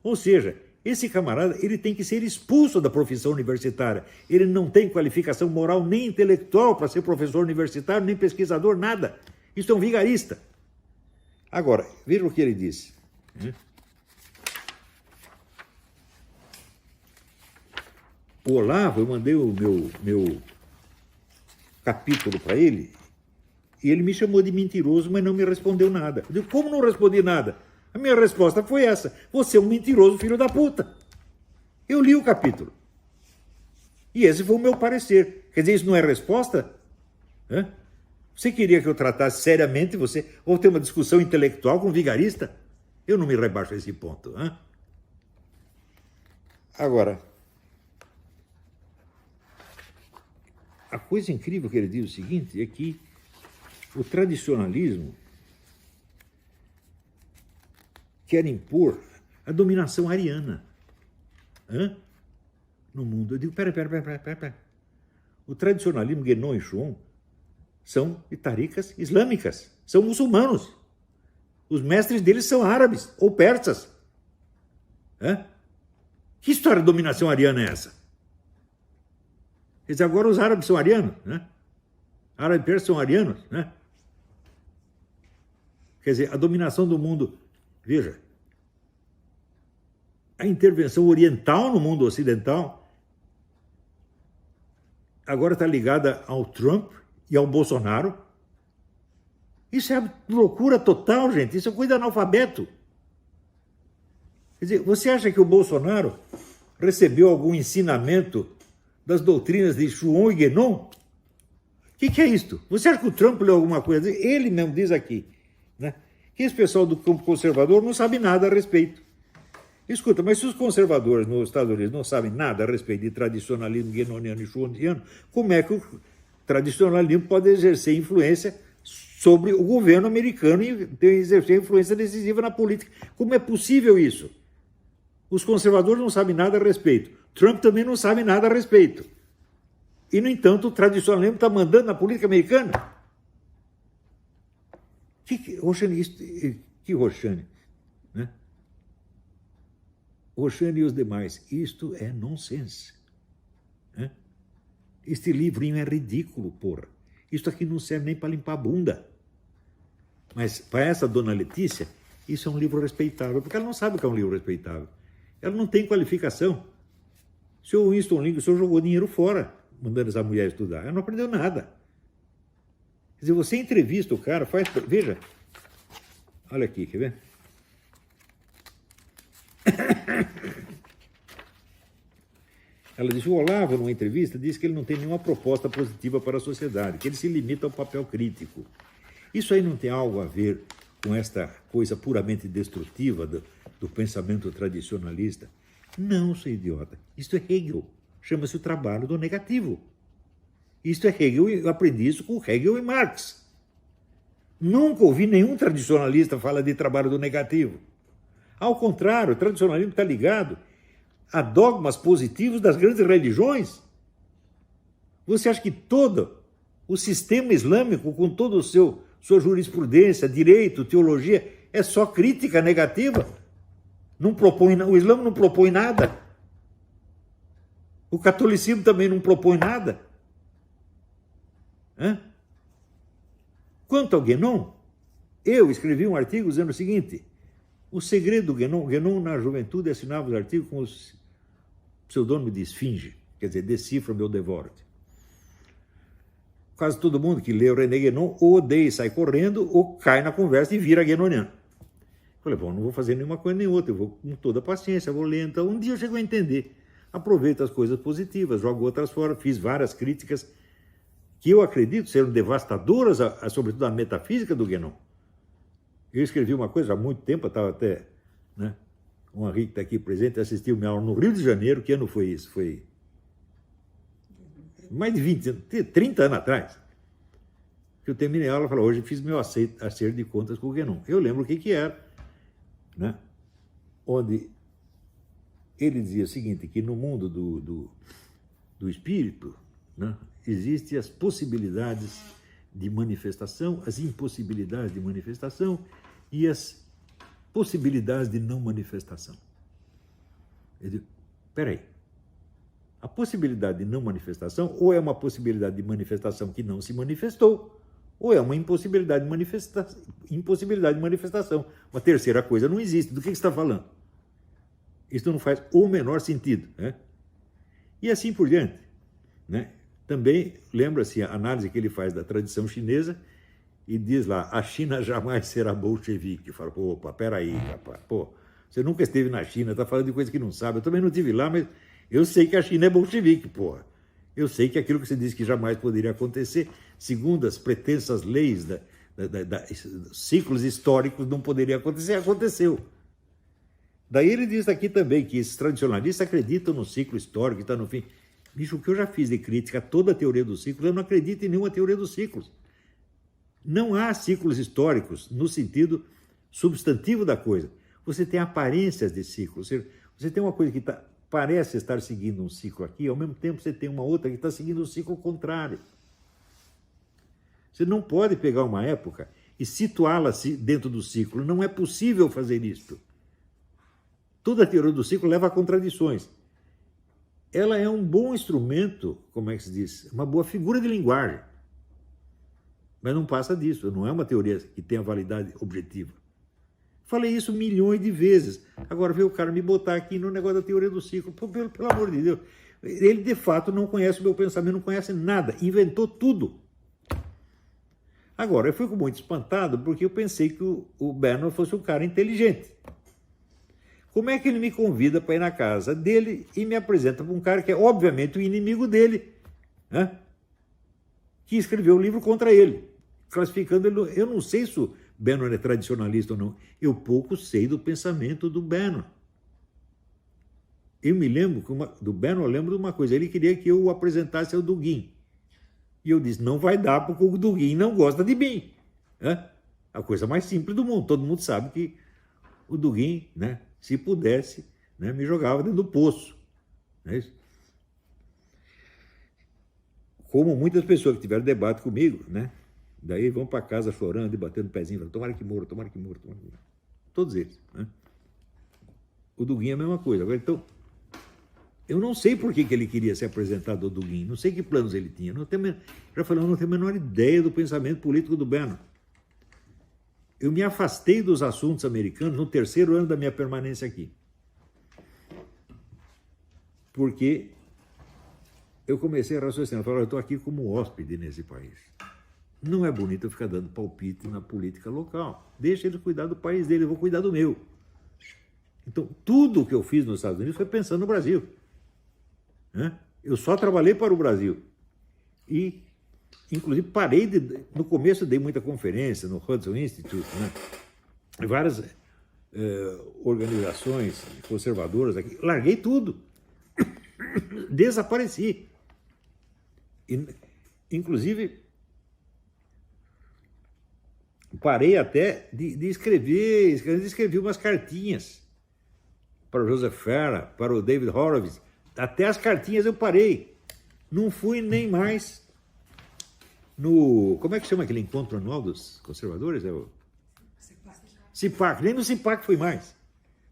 Ou seja, esse camarada ele tem que ser expulso da profissão universitária. Ele não tem qualificação moral nem intelectual para ser professor universitário, nem pesquisador, nada. Isso é um vigarista. Agora, veja o que ele disse. O Olavo, eu mandei o meu capítulo para ele, e ele me chamou de mentiroso, mas não me respondeu nada. Eu digo, como não respondi nada? A minha resposta foi essa, você é um mentiroso filho da puta. Eu li o capítulo. E esse foi o meu parecer. Quer dizer, isso não é resposta? Você queria que eu tratasse seriamente você, ou ter uma discussão intelectual com um vigarista? Eu não me rebaixo a esse ponto. Agora, a coisa incrível que ele diz o seguinte, é que o tradicionalismo quer impor a dominação ariana no mundo. Eu digo, pera. O tradicionalismo Guénon e Chon são taricas islâmicas, são muçulmanos. Os mestres deles são árabes ou persas. Que história de dominação ariana é essa? Quer dizer, agora os árabes são arianos, né? Árabes e persas são arianos, né? Quer dizer, a dominação do mundo... Veja, a intervenção oriental no mundo ocidental agora está ligada ao Trump e ao Bolsonaro. Isso é loucura total, gente. Isso é coisa de analfabeto. Quer dizer, você acha que o Bolsonaro recebeu algum ensinamento das doutrinas de Chuon e Guénon? O que é isto? Você acha que o Trump leu alguma coisa? Ele mesmo diz aqui, né, que esse pessoal do campo conservador não sabe nada a respeito. Escuta, mas se os conservadores nos Estados Unidos não sabem nada a respeito de tradicionalismo guénoniano e chuoniano, como é que o tradicionalismo pode exercer influência sobre o governo americano e exercer influência decisiva na política? Como é possível isso? Os conservadores não sabem nada a respeito. Trump também não sabe nada a respeito. E, no entanto, o tradicionalismo está mandando na política americana. Roxane, né? Roxane e os demais, isto é nonsense. Este livrinho é ridículo, porra. Isto aqui não serve nem para limpar a bunda. Mas, para essa dona Letícia, isso é um livro respeitável, porque ela não sabe o que é um livro respeitável. Ela não tem qualificação. O senhor Winston Lincoln, o senhor jogou dinheiro fora, mandando essa mulher estudar. Ela não aprendeu nada. Quer dizer, você entrevista o cara, faz... Veja. Olha aqui, quer ver? Ela disse, o Olavo, numa entrevista, disse que ele não tem nenhuma proposta positiva para a sociedade, que ele se limita ao papel crítico. Isso aí não tem algo a ver com esta coisa puramente destrutiva do pensamento tradicionalista? Não, seu idiota. Isto é Hegel. Chama-se o trabalho do negativo. Isto é Hegel, eu aprendi isso com Hegel e Marx. Nunca ouvi nenhum tradicionalista falar de trabalho do negativo. Ao contrário, o tradicionalismo está ligado a dogmas positivos das grandes religiões. Você acha que todo o sistema islâmico, com toda a sua jurisprudência, direito, teologia, é só crítica negativa? Não propõe, o Islã não propõe nada. O catolicismo também não propõe nada. Quanto ao Guénon, eu escrevi um artigo dizendo o seguinte: o segredo do Guénon na juventude assinava os artigos com o pseudônimo de Esfinge, quer dizer, decifra-me ou devora-te. Quase todo mundo que lê o René Guénon ou odeia e sai correndo, ou cai na conversa e vira guénoniano. Falei, bom, não vou fazer nenhuma coisa nem outra, eu vou com toda a paciência, vou ler. Então, um dia eu chego a entender. Aproveito as coisas positivas, jogo outras fora, fiz várias críticas que eu acredito serem devastadoras, sobretudo a metafísica do Guénon. Eu escrevi uma coisa há muito tempo, eu estava até, né, o Henrique está aqui presente, assistiu minha aula no Rio de Janeiro. Que ano foi isso? Foi mais de 20 anos, 30 anos atrás, que eu terminei a aula e falei, hoje fiz meu acerto de contas com o Guénon. Eu lembro o que era, né? Onde ele dizia o seguinte, que no mundo do espírito, né, existem as possibilidades de manifestação, as impossibilidades de manifestação e as possibilidades de não manifestação. Eu digo, peraí, a possibilidade de não manifestação ou é uma possibilidade de manifestação que não se manifestou, ou é uma impossibilidade de manifestação. Uma terceira coisa não existe. Do que você está falando? Isso não faz o menor sentido, né? E assim por diante, né? Também lembra-se a análise que ele faz da tradição chinesa e diz lá, a China jamais será bolchevique. Fala, pô, opa, peraí, rapaz, pô, você nunca esteve na China, está falando de coisa que não sabe. Eu também não estive lá, mas eu sei que a China é bolchevique, porra. Eu sei que aquilo que você disse que jamais poderia acontecer, segundo as pretensas leis ciclos históricos, não poderia acontecer, aconteceu. Daí ele diz aqui também que esses tradicionalistas acreditam no ciclo histórico que está no fim. Bicho, o que eu já fiz de crítica a toda a teoria dos ciclos, eu não acredito em nenhuma teoria dos ciclos. Não há ciclos históricos no sentido substantivo da coisa. Você tem aparências de ciclos. Você tem uma coisa que parece estar seguindo um ciclo aqui, ao mesmo tempo você tem uma outra que está seguindo um ciclo contrário. Você não pode pegar uma época e situá-la dentro do ciclo. Não é possível fazer isto. Toda a teoria do ciclo leva a contradições. Ela é um bom instrumento, como é que se diz? Uma boa figura de linguagem. Mas não passa disso, não é uma teoria que tenha validade objetiva. Falei isso milhões de vezes. Agora veio o cara me botar aqui no negócio da teoria do ciclo. Pelo amor de Deus. Ele, de fato, não conhece o meu pensamento, não conhece nada. Inventou tudo. Agora, eu fico muito espantado porque eu pensei que o Bannon fosse um cara inteligente. Como é que ele me convida para ir na casa dele e me apresenta para um cara que é, obviamente, o inimigo dele, né? Que escreveu um livro contra ele, classificando ele... Eu não sei se o Bannon é tradicionalista ou não. Eu pouco sei do pensamento do Bannon. Eu me lembro do Bannon, eu lembro de uma coisa. Ele queria que eu o apresentasse ao Dugin. E eu disse, não vai dar porque o Dugin não gosta de mim. Né? A coisa mais simples do mundo. Todo mundo sabe que o Dugin, né, se pudesse, né, me jogava dentro do poço. Não é isso? Como muitas pessoas que tiveram debate comigo, né? Daí vão para casa chorando e batendo o pezinho, falando, tomara que morra, tomara que morra, tomara que morra. Todos eles, né? O Dugin é a mesma coisa. Agora, então, eu não sei por que ele queria ser apresentado ao Dugin, não sei que planos ele tinha. Já falei, eu não tenho a menor ideia do pensamento político do Bannon. Eu me afastei dos assuntos americanos no 3º ano da minha permanência aqui. porque eu comecei a raciocinar, eu estou aqui como hóspede nesse país. Não é bonito eu ficar dando palpite na política local. Deixa eles cuidar do país deles, eu vou cuidar do meu. Então, tudo que eu fiz nos Estados Unidos foi pensando no Brasil. Eu só trabalhei para o Brasil. E, inclusive, parei no começo dei muita conferência no Hudson Institute, várias organizações conservadoras aqui. Larguei tudo. Desapareci. Inclusive, parei até de escrevi umas cartinhas para o Joseph Farah, para o David Horowitz. Até as cartinhas eu parei. Não fui nem mais no... Como é que chama aquele encontro anual dos conservadores? É o CIPAC. Nem no CIPAC fui mais.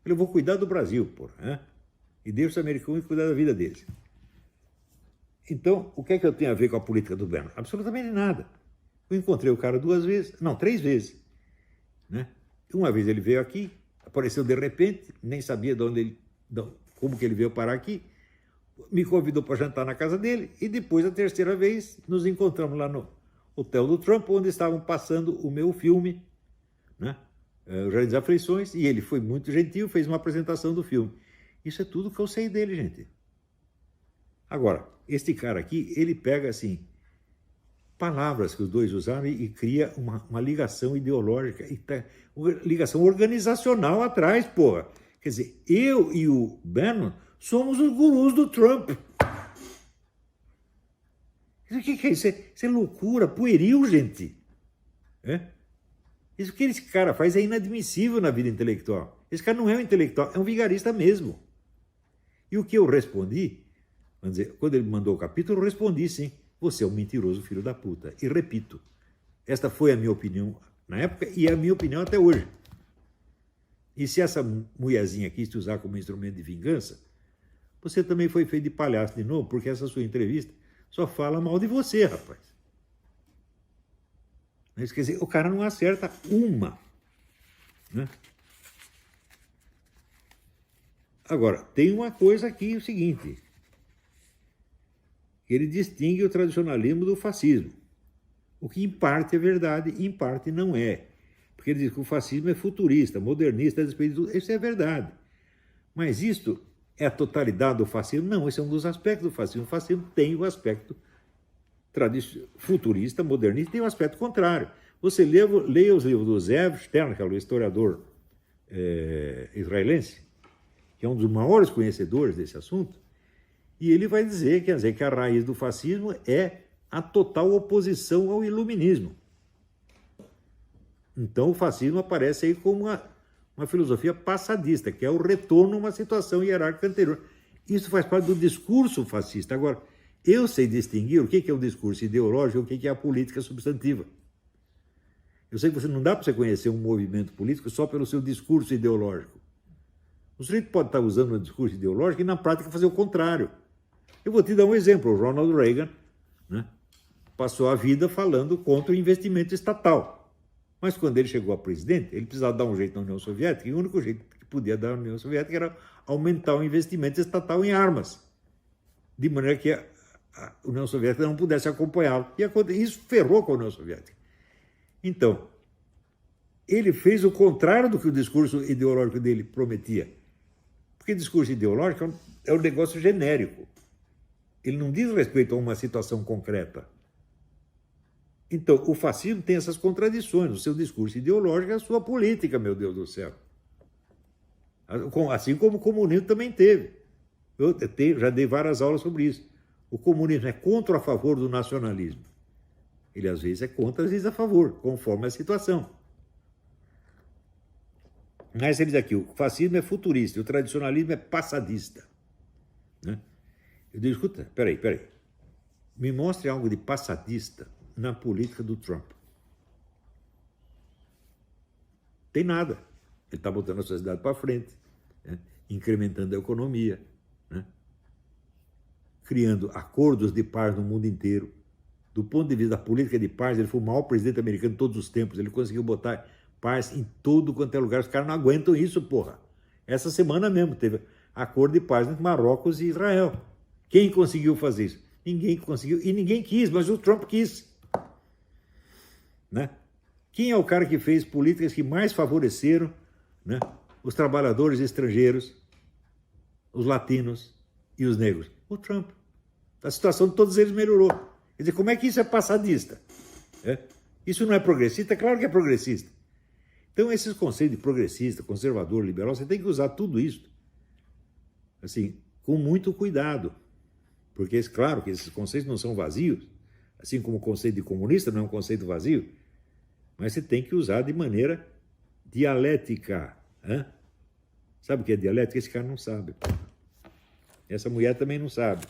Eu vou cuidar do Brasil, porra. E deixa os americanos cuidar da vida deles. Então, o que é que eu tenho a ver com a política do Bannon? Absolutamente nada. Eu encontrei o cara 3 vezes. Uma vez ele veio aqui, apareceu de repente, nem sabia como que ele veio parar aqui, me convidou para jantar na casa dele, e depois, a terceira vez, nos encontramos lá no hotel do Trump, onde estavam passando o meu filme, O Jardim das Aflições, e ele foi muito gentil, fez uma apresentação do filme. Isso é tudo que eu sei dele, gente. Agora, este cara aqui, ele pega, assim, palavras que os dois usaram e cria uma ligação ideológica, uma ligação organizacional atrás, porra. Quer dizer, eu e o Bannon somos os gurus do Trump. O que é isso? Isso é loucura, pueril, gente. Isso que esse cara faz é inadmissível na vida intelectual. Esse cara não é um intelectual, é um vigarista mesmo. E o que eu respondi, vamos dizer, quando ele me mandou o capítulo, eu respondi sim. Você é um mentiroso filho da puta. E repito, esta foi a minha opinião na época e é a minha opinião até hoje. E se essa mulherzinha quis te usar como instrumento de vingança, você também foi feito de palhaço de novo, porque essa sua entrevista só fala mal de você, rapaz. Mas, quer dizer, o cara não acerta uma. Agora, tem uma coisa aqui, o seguinte... Ele distingue o tradicionalismo do fascismo, o que em parte é verdade e em parte não é. Porque ele diz que o fascismo é futurista, modernista, isso é verdade. Mas isto é a totalidade do fascismo? Não, esse é um dos aspectos do fascismo. O fascismo tem o aspecto futurista, modernista, tem o aspecto contrário. Você leia os livros do Zev Stern, que é o historiador israelense, que é um dos maiores conhecedores desse assunto, e ele vai dizer, quer dizer, que a raiz do fascismo é a total oposição ao iluminismo. Então o fascismo aparece aí como uma filosofia passadista, que é o retorno a uma situação hierárquica anterior. Isso faz parte do discurso fascista. Agora, eu sei distinguir o que é o discurso ideológico e o que é a política substantiva. Eu sei que não dá para você conhecer um movimento político só pelo seu discurso ideológico. O sujeito pode estar usando um discurso ideológico e, na prática, fazer o contrário. Eu vou te dar um exemplo. O Ronald Reagan passou a vida falando contra o investimento estatal. Mas quando ele chegou a presidente, ele precisava dar um jeito na União Soviética, e o único jeito que podia dar na União Soviética era aumentar o investimento estatal em armas, de maneira que a União Soviética não pudesse acompanhá-lo. E isso ferrou com a União Soviética. Então, ele fez o contrário do que o discurso ideológico dele prometia. Porque discurso ideológico é um negócio genérico. Ele não diz respeito a uma situação concreta. Então, o fascismo tem essas contradições. O seu discurso ideológico é a sua política, meu Deus do céu. Assim como o comunismo também teve. Eu já dei várias aulas sobre isso. O comunismo é contra ou a favor do nacionalismo? Ele, às vezes, é contra, às vezes, a favor, conforme a situação. Mas ele diz aqui, o fascismo é futurista, o tradicionalismo é passadista. Eu digo, escuta, peraí. Me mostre algo de passadista na política do Trump. Tem nada. Ele está botando a sociedade para frente, incrementando a economia, criando acordos de paz no mundo inteiro. Do ponto de vista da política de paz, ele foi o maior presidente americano de todos os tempos. Ele conseguiu botar paz em todo quanto é lugar. Os caras não aguentam isso, porra. Essa semana mesmo teve acordo de paz entre Marrocos e Israel. Quem conseguiu fazer isso? Ninguém conseguiu, e ninguém quis, mas o Trump quis. Né? Quem é o cara que fez políticas que mais favoreceram, né, os trabalhadores estrangeiros, os latinos e os negros? O Trump. A situação de todos eles melhorou. Quer dizer, como é que isso é passadista? Isso não é progressista? Claro que é progressista. Então, esses conceitos de progressista, conservador, liberal, você tem que usar tudo isso assim, com muito cuidado. Porque, claro, que esses conceitos não são vazios, assim como o conceito de comunista não é um conceito vazio, mas você tem que usar de maneira dialética. Sabe o que é dialética? Esse cara não sabe. Essa mulher também não sabe.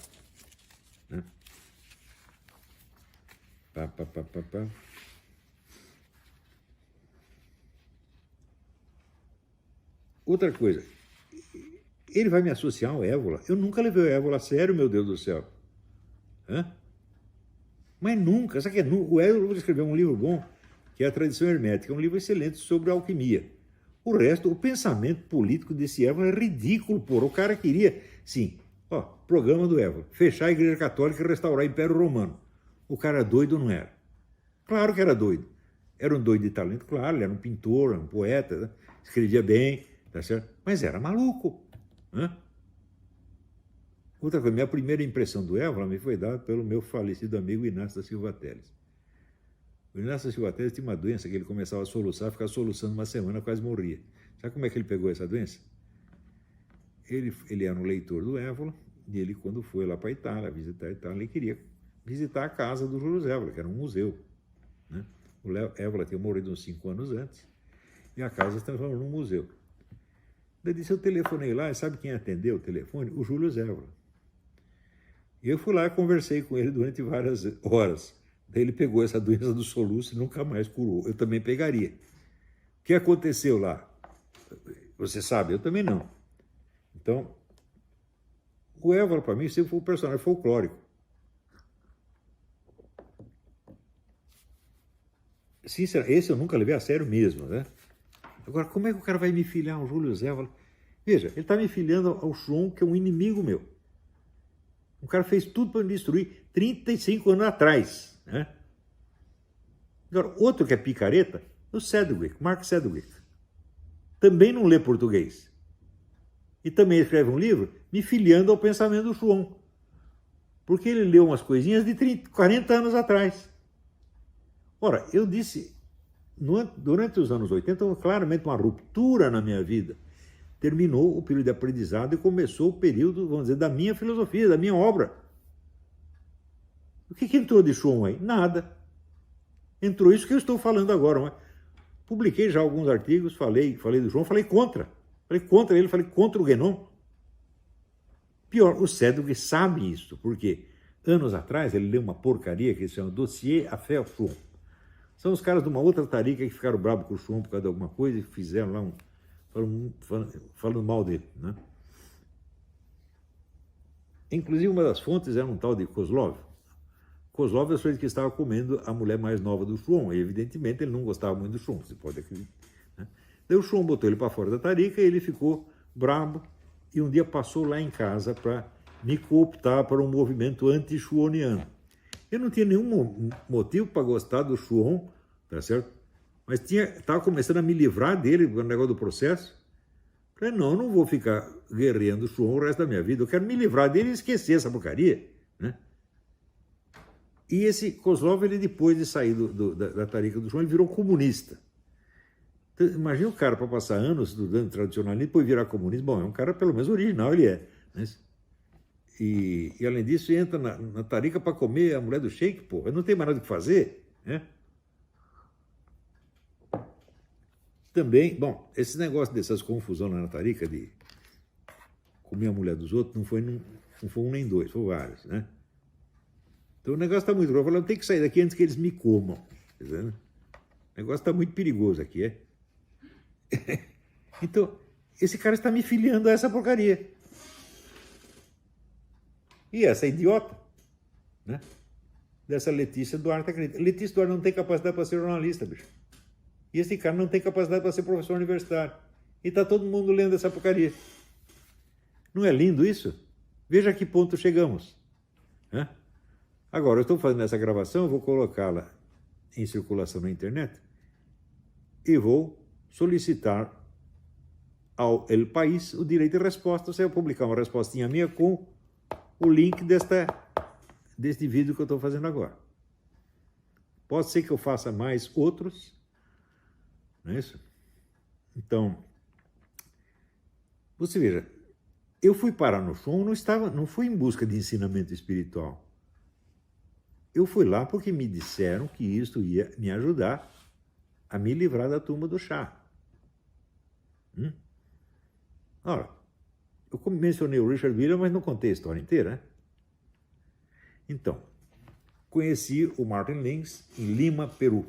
Outra coisa, ele vai me associar ao Évola. Eu nunca levei o Évola a sério, meu Deus do céu. Mas nunca. Sabe que o Évola escreveu um livro bom, que é A Tradição Hermética, um livro excelente sobre alquimia. O resto, o pensamento político desse Évola é ridículo, porra. O cara queria, sim, programa do Évola, fechar a Igreja Católica e restaurar o Império Romano. O cara doido não era? Claro que era doido. Era um doido de talento, claro, ele era um pintor, um poeta, né? Escrevia bem, tá certo? Mas era maluco. Outra coisa, minha primeira impressão do Évola me foi dada pelo meu falecido amigo Inácio da Silva Teles. O Inácio da Silva Teles tinha uma doença que ele começava a soluçar, ficava soluçando uma semana, quase morria. Sabe como é que ele pegou essa doença? Ele era um leitor do Évola, e ele, quando foi lá para a Itália, visitar a Itália, ele queria visitar a casa do Júlio Évola, que era um museu. Né? O Évola tinha morrido uns 5 anos antes, e a casa se transformou num museu. Daí disse, eu telefonei lá, e sabe quem atendeu o telefone? O Júlio Évola. E eu fui lá e conversei com ele durante várias horas. Daí ele pegou essa doença do soluço e nunca mais curou. Eu também pegaria. O que aconteceu lá? Você sabe, eu também não. Então, o Évola, para mim, sempre foi um personagem folclórico. Esse eu nunca levei a sério mesmo, né? Agora, como é que o cara vai me filiar ao Júlio Évola? Veja, ele está me filiando ao Schwann, que é um inimigo meu. O cara fez tudo para me destruir 35 anos atrás. Né? Agora, outro que é picareta, o Sedgwick, Mark Sedgwick. Também não lê português. E também escreve um livro me filiando ao pensamento do Schwann. Porque ele leu umas coisinhas de 40 anos atrás. Ora, eu disse, durante os anos 80, houve claramente uma ruptura na minha vida. Terminou o período de aprendizado e começou o período, vamos dizer, da minha filosofia, da minha obra. O que entrou de Schwann aí? Nada. Entrou isso que eu estou falando agora. Mas publiquei já alguns artigos, falei do Schwann, falei contra. Falei contra ele, falei contra o Guénon. Pior, o Sedgwick sabe isso, porque anos atrás ele leu uma porcaria que se chama Dossier Affaire Schwann. São os caras de uma outra tarica que ficaram bravos com o Schwann por causa de alguma coisa e fizeram lá falando mal dele. Né? Inclusive, uma das fontes era um tal de Kozlov. Kozlov é o sujeito que estava comendo a mulher mais nova do Schwann, e evidentemente ele não gostava muito do Schwann, você pode acreditar. Né? Daí o Schwann botou ele para fora da tarica e ele ficou brabo e um dia passou lá em casa para me cooptar para um movimento anti-schwanniano. Eu não tinha nenhum motivo para gostar do Schwann, tá certo? Mas estava começando a me livrar dele no negócio do processo. Falei, não vou ficar guerreando o Schwann o resto da minha vida. Eu quero me livrar dele e esquecer essa porcaria. Né? E esse Kozlov, ele depois de sair da tarica do Schwann, ele virou comunista. Então, imagina o cara para passar anos estudando tradicionalismo e depois virar comunista. Bom, é um cara pelo menos original, ele é. Né? E além disso, entra na tarica para comer a mulher do sheik, pô. Não tem mais nada o que fazer. Né? Também, bom, esse negócio dessas confusões na tarica de comer a mulher dos outros não foi um nem dois, foi vários, né? Então o negócio está muito grave. Eu falei, eu tenho que sair daqui antes que eles me comam. Tá vendo? O negócio está muito perigoso aqui, é? Então, esse cara está me filiando a essa porcaria. E essa idiota, né? Dessa Letícia Duarte, acredita. Letícia Duarte não tem capacidade para ser jornalista, bicho. E esse cara não tem capacidade para ser professor universitário. E está todo mundo lendo essa porcaria. Não é lindo isso? Veja a que ponto chegamos. Né? Agora, eu estou fazendo essa gravação, eu vou colocá-la em circulação na internet e vou solicitar ao El País o direito de resposta. Você vai publicar uma respostinha minha com o link deste vídeo que eu estou fazendo agora. Pode ser que eu faça mais outros, não é isso? Então, você veja, eu fui parar no show, não fui em busca de ensinamento espiritual. Eu fui lá porque me disseram que isso ia me ajudar a me livrar da turma do chá. Ora, eu mencionei o Richard Williams, mas não contei a história inteira, né? Então, conheci o Martin Lins em Lima, Peru.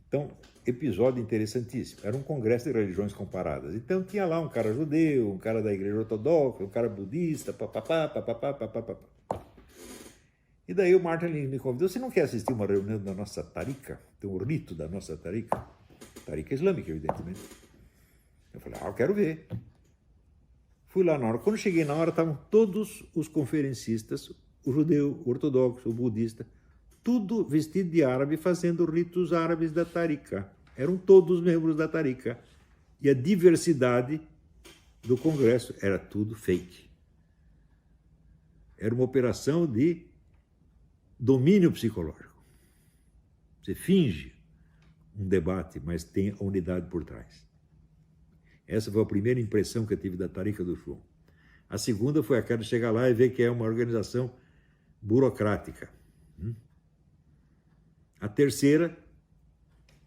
Então, episódio interessantíssimo. Era um congresso de religiões comparadas. Então, tinha lá um cara judeu, um cara da igreja ortodoxa, um cara budista, papapá, papapá, papapá. E daí o Martin Lins me convidou, você não quer assistir uma reunião da nossa tarika? Tem um rito da nossa tarika? Tarika islâmica, evidentemente. Eu falei, eu quero ver. Fui lá na hora. Quando cheguei na hora, estavam todos os conferencistas, o judeu, o ortodoxo, o budista, tudo vestido de árabe, fazendo ritos árabes da tarika. Eram todos membros da tarika. E a diversidade do congresso era tudo fake. Era uma operação de domínio psicológico. Você finge um debate, mas tem a unidade por trás. Essa foi a primeira impressão que eu tive da Tarika do Shum. A segunda foi aquela de chegar lá e ver que é uma organização burocrática. A terceira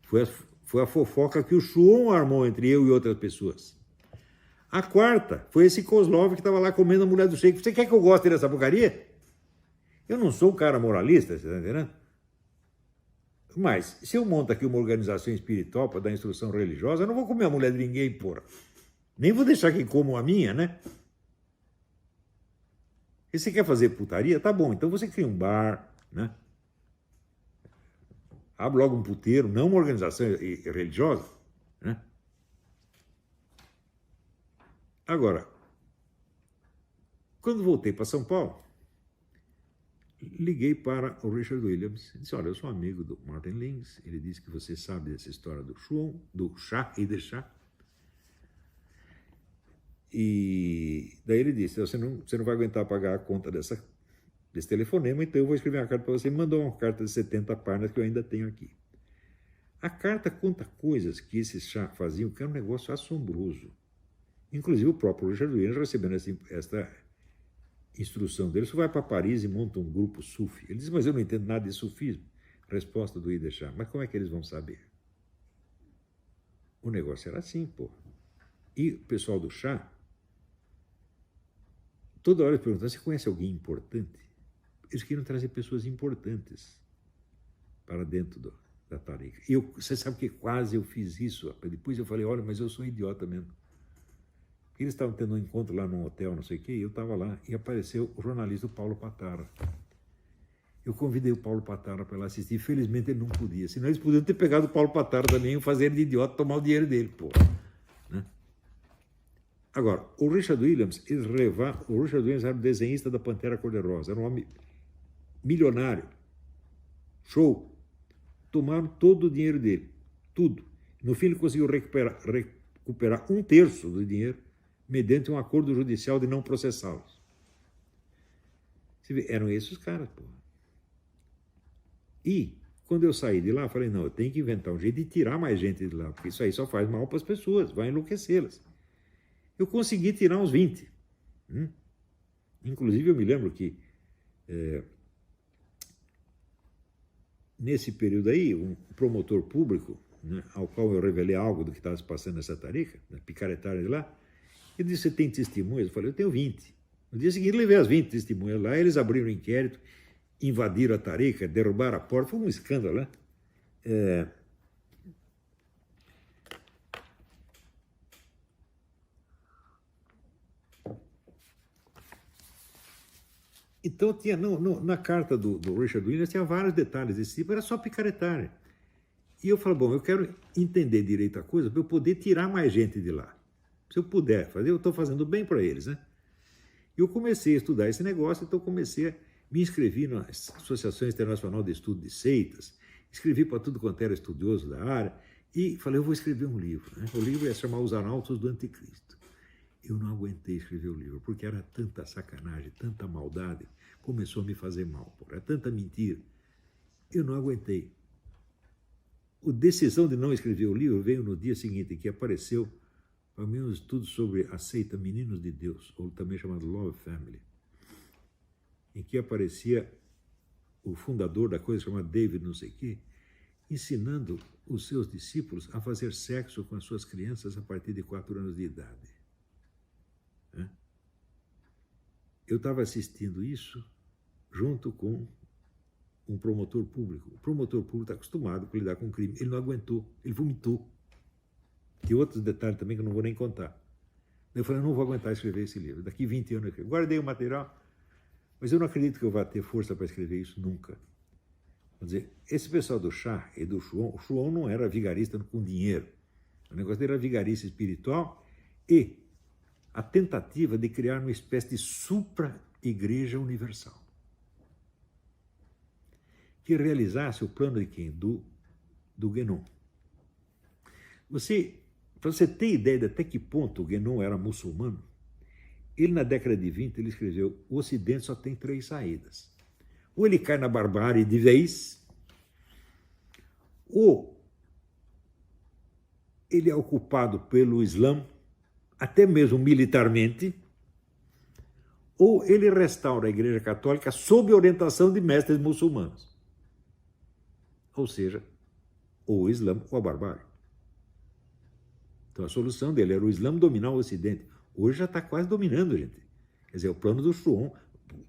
foi a fofoca que o Shum armou entre eu e outras pessoas. A quarta foi esse Kozlov que estava lá comendo a mulher do sheik. Você quer que eu goste dessa porcaria? Eu não sou um cara moralista, você está entendendo? Mas, se eu monto aqui uma organização espiritual para dar instrução religiosa, eu não vou comer a mulher de ninguém, porra. Nem vou deixar que comam a minha, né? E você quer fazer putaria? Tá bom, então você cria um bar, né? Abre logo um puteiro, não uma organização religiosa, né? Agora, quando voltei para São Paulo, liguei para o Richard Williams e disse, olha, eu sou amigo do Martin Lins, ele disse que você sabe dessa história do Shum, do chá e de chá. E daí ele disse, você não vai aguentar pagar a conta desse telefonema, então eu vou escrever uma carta para você. Me mandou uma carta de 70 páginas que eu ainda tenho aqui. A carta conta coisas que esses chá faziam, que era um negócio assombroso. Inclusive o próprio Richard Williams recebendo esta instrução dele, você vai para Paris e monta um grupo sufi. Ele diz, mas eu não entendo nada de sufismo. Resposta do Ide Shah, mas como é que eles vão saber? O negócio era assim, pô. E o pessoal do chá, toda hora eles perguntavam, você conhece alguém importante? Eles queriam trazer pessoas importantes para dentro da Tarika. E você sabe que quase eu fiz isso. Depois eu falei, olha, mas eu sou idiota mesmo. Eles estavam tendo um encontro lá num hotel, não sei o quê, e eu estava lá, e apareceu o jornalista Paulo Patara. Eu convidei o Paulo Patara para lá assistir, infelizmente ele não podia, senão eles podiam ter pegado o Paulo Patara também e fazer ele de idiota, tomar o dinheiro dele, pô. Né? Agora, o Richard Williams era o desenhista da Pantera Cor-de-Rosa, era um homem milionário, show. Tomaram todo o dinheiro dele, tudo. No fim ele conseguiu recuperar 1/3 do dinheiro, mediante um acordo judicial de não processá-los. Eram esses os caras, pô. E, quando eu saí de lá, eu falei, não, eu tenho que inventar um jeito de tirar mais gente de lá, porque isso aí só faz mal para as pessoas, vai enlouquecê-las. Eu consegui tirar uns 20. Inclusive, eu me lembro que, nesse período aí, um promotor público, né, ao qual eu revelei algo do que estava se passando nessa Tarika, na picaretária de lá, ele disse, você tem testemunhas? Eu falei, eu tenho 20. No dia seguinte, eu levei as 20 testemunhas lá, eles abriram um inquérito, invadiram a Tarika, derrubaram a porta, foi um escândalo, né? Então, tinha, na carta do Richard Williams, tinha vários detalhes desse tipo, era só picaretária. E eu falei, bom, eu quero entender direito a coisa para eu poder tirar mais gente de lá. Se eu puder fazer, eu estou fazendo bem para eles, né? E eu comecei a estudar esse negócio, então comecei a me inscrever na Associação Internacional de Estudo de Seitas, escrevi para tudo quanto era estudioso da área, e falei, eu vou escrever um livro. Né? O livro ia se chamar Os Arautos do Anticristo. Eu não aguentei escrever o livro, porque era tanta sacanagem, tanta maldade, começou a me fazer mal, era tanta mentira. Eu não aguentei. A decisão de não escrever o livro veio no dia seguinte, que apareceu para mim um estudo sobre a seita Meninos de Deus, ou também chamado Love Family, em que aparecia o fundador da coisa chamada David não sei o quê, ensinando os seus discípulos a fazer sexo com as suas crianças a partir de 4 anos de idade. Eu estava assistindo isso junto com um promotor público. O promotor público está acostumado a lidar com crime. Ele não aguentou, ele vomitou. Tem outros detalhes também que eu não vou nem contar. Eu falei, eu não vou aguentar escrever esse livro. Daqui 20 anos eu escrevo. Guardei o material, mas eu não acredito que eu vá ter força para escrever isso nunca. Quer dizer, esse pessoal do Shah e do Shuon, o Shuon não era vigarista com dinheiro. O negócio dele era vigarice espiritual e a tentativa de criar uma espécie de supra-igreja universal, que realizasse o plano de quem? Do Guénon. Para você ter ideia de até que ponto o Guénon era muçulmano, ele na década de 20 ele escreveu, o Ocidente só tem 3 saídas. Ou ele cai na barbárie de vez, ou ele é ocupado pelo Islã, até mesmo militarmente, ou ele restaura a Igreja Católica sob orientação de mestres muçulmanos. Ou seja, ou o Islã ou a barbárie. Então a solução dele era o Islã dominar o Ocidente. Hoje já está quase dominando, gente. Quer dizer, o plano do Shuon,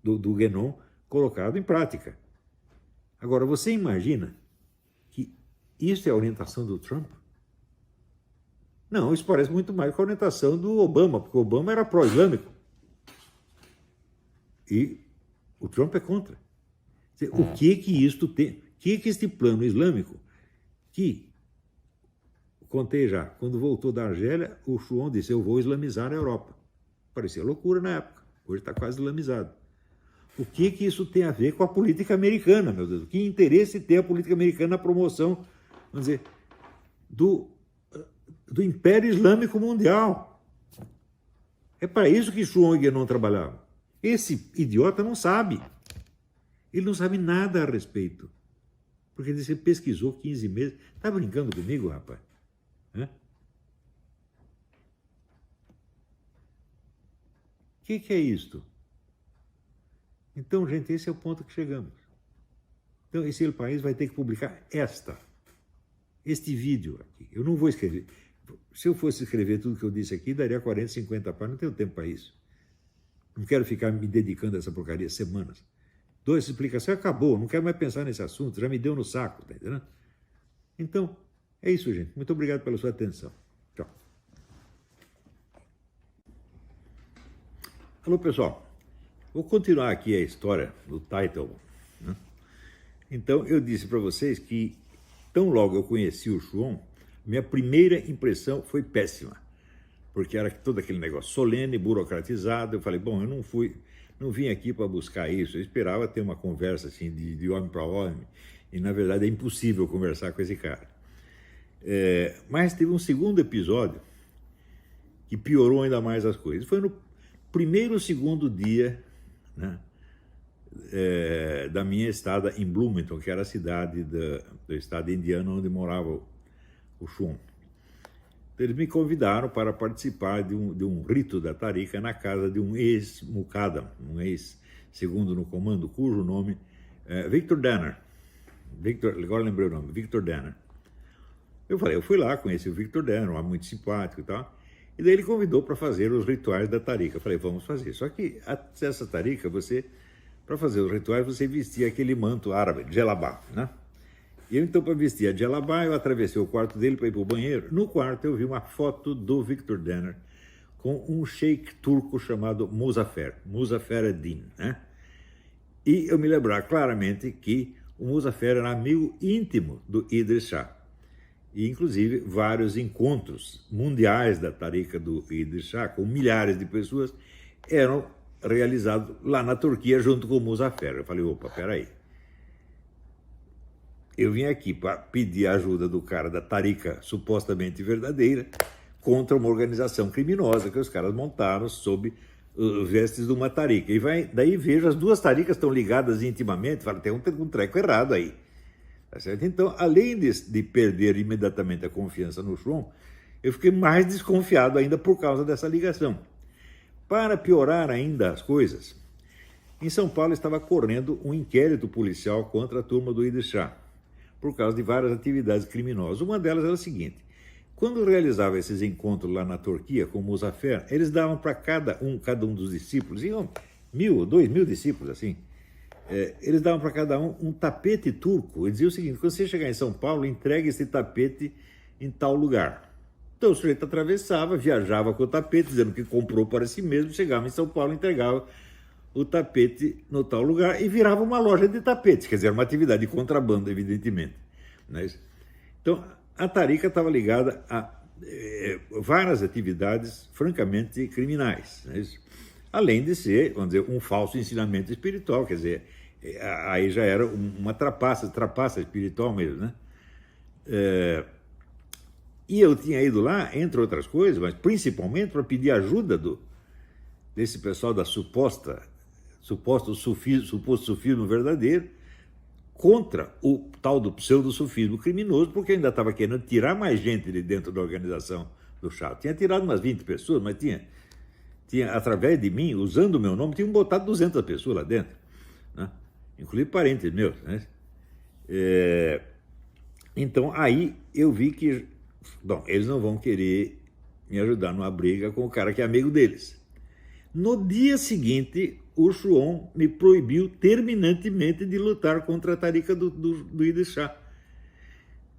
do Guénon, colocado em prática. Agora, você imagina que isso é a orientação do Trump? Não, isso parece muito mais com a orientação do Obama, porque o Obama era pró-islâmico. E o Trump é contra. O que isto tem? O que este plano islâmico, que, contei já, quando voltou da Argélia, o Shuon disse, eu vou islamizar a Europa. Parecia loucura na época, hoje está quase islamizado. O que isso tem a ver com a política americana, meu Deus? Que interesse tem a política americana na promoção, vamos dizer, do Império Islâmico Mundial? É para isso que Shuon e Guénon trabalhavam. Esse idiota não sabe. Ele não sabe nada a respeito. Porque ele pesquisou 15 meses. Está brincando comigo, rapaz? O que é isto? Então, gente, esse é o ponto que chegamos. Então, esse país vai ter que publicar este vídeo aqui. Eu não vou escrever. Se eu fosse escrever tudo que eu disse aqui, daria 40, 50 páginas. Não tenho tempo para isso. Não quero ficar me dedicando a essa porcaria semanas. Dou essa explicação, acabou. Não quero mais pensar nesse assunto. Já me deu no saco, tá entendendo? Então, é isso, gente. Muito obrigado pela sua atenção. Tchau. Alô, pessoal. Vou continuar aqui a história do title. Né? Então, eu disse para vocês que, tão logo eu conheci o Shuon, minha primeira impressão foi péssima, porque era todo aquele negócio solene, burocratizado. Eu falei, bom, eu não vim aqui para buscar isso, eu esperava ter uma conversa assim de homem para homem, e na verdade é impossível conversar com esse cara. Mas teve um segundo episódio que piorou ainda mais as coisas. Foi no primeiro ou segundo dia, né, da minha estada em Bloomington, que era a cidade do estado indiano onde morava o Shuon. Então, eles me convidaram para participar de um rito da Tariqa na casa de um ex-Muqaddam, um ex-segundo no comando, cujo nome é Victor Danner. Agora lembrei o nome, Victor Danner. Eu fui lá, conheci o Victor Danner, um homem muito simpático e tal, e daí ele convidou para fazer os rituais da Tariqa. Eu falei, vamos fazer. Só que essa Tariqa, para fazer os rituais, você vestia aquele manto árabe, djellabá, né? E eu, então, para vestir a djellabá, eu atravessei o quarto dele para ir para o banheiro. No quarto, eu vi uma foto do Victor Danner com um sheik turco chamado Muzaffer ad-Din, né? E eu me lembrar claramente que o Muzaffer era amigo íntimo do Idris Shah. E, inclusive, vários encontros mundiais da Tariqa do Idris Shah, com milhares de pessoas, eram realizados lá na Turquia, junto com o Muzaffer. Eu falei, opa, peraí. Eu vim aqui para pedir a ajuda do cara da Tariqa supostamente verdadeira contra uma organização criminosa que os caras montaram sob vestes de uma Tariqa. E daí vejo, as duas Tariqas estão ligadas intimamente, fala, tem um treco errado aí. Tá certo? Então, além de perder imediatamente a confiança no Shuon, eu fiquei mais desconfiado ainda por causa dessa ligação. Para piorar ainda as coisas, em São Paulo estava correndo um inquérito policial contra a turma do Idris Shah, por causa de várias atividades criminosas. Uma delas era a seguinte: quando realizava esses encontros lá na Turquia com o Muzaffer, eles davam para cada um dos discípulos, iam 1.000, 2.000 discípulos assim, eles davam para cada um tapete turco. Eles diziam o seguinte: quando você chegar em São Paulo, entregue esse tapete em tal lugar. Então o sujeito atravessava, viajava com o tapete, dizendo que comprou para si mesmo, chegava em São Paulo, entregava o tapete no tal lugar e virava uma loja de tapetes, quer dizer, uma atividade de contrabando, evidentemente. Né? Então, a Tariqa estava ligada a várias atividades francamente criminais, né? Além de ser, vamos dizer, um falso ensinamento espiritual, quer dizer, aí já era uma trapaça espiritual mesmo, né? E eu tinha ido lá, entre outras coisas, mas principalmente para pedir ajuda desse pessoal da suposto sufismo verdadeiro contra o tal do pseudo-sufismo criminoso, porque eu ainda estava querendo tirar mais gente de dentro da organização do Shah. Tinha tirado umas 20 pessoas, mas tinha, através de mim, usando o meu nome, tinham botado 200 pessoas lá dentro, né? Inclusive parentes meus, né? Então, aí eu vi que, bom, eles não vão querer me ajudar numa briga com o cara que é amigo deles. No dia seguinte, o Shuon me proibiu terminantemente de lutar contra a Tariqa do Idris Shah.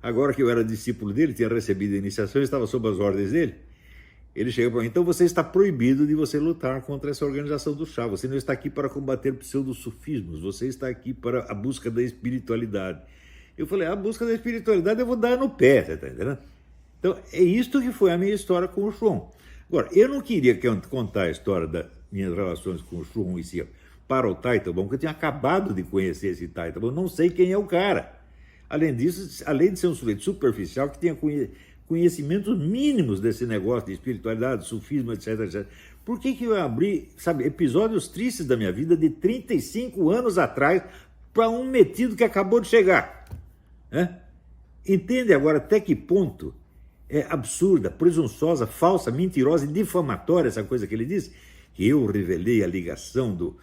Agora que eu era discípulo dele, tinha recebido a iniciação, estava sob as ordens dele, ele chegou para mim: então você está proibido de você lutar contra essa organização do Shah, você não está aqui para combater pseudo-sufismos, você está aqui para a busca da espiritualidade. Eu falei: a busca da espiritualidade eu vou dar no pé, você está entendendo? Então, é isto que foi a minha história com o Shuon. Agora, eu não queria contar a história das minhas relações com o Shuon em si para o Teitelbaum, porque eu tinha acabado de conhecer esse Teitelbaum, eu não sei quem é o cara. Além disso, além de ser um sujeito superficial que tinha conhecimentos mínimos desse negócio de espiritualidade, sufismo, etc, etc. Por que eu abri, sabe, episódios tristes da minha vida de 35 anos atrás para um metido que acabou de chegar? Entende agora até que ponto é absurda, presunçosa, falsa, mentirosa e difamatória essa coisa que ele diz? Que eu revelei a ligação do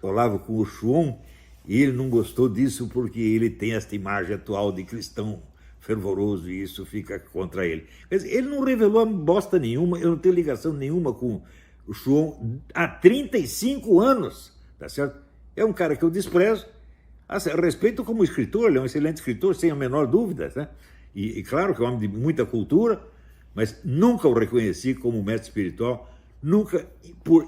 Olavo com o Shuon e ele não gostou disso porque ele tem esta imagem atual de cristão fervoroso e isso fica contra ele. Quer dizer, ele não revelou bosta nenhuma, eu não tenho ligação nenhuma com o Shuon há 35 anos, tá certo? É um cara que eu desprezo, respeito como escritor, ele é um excelente escritor, sem a menor dúvida, né? E claro que é um homem de muita cultura, mas nunca o reconheci como mestre espiritual, nunca,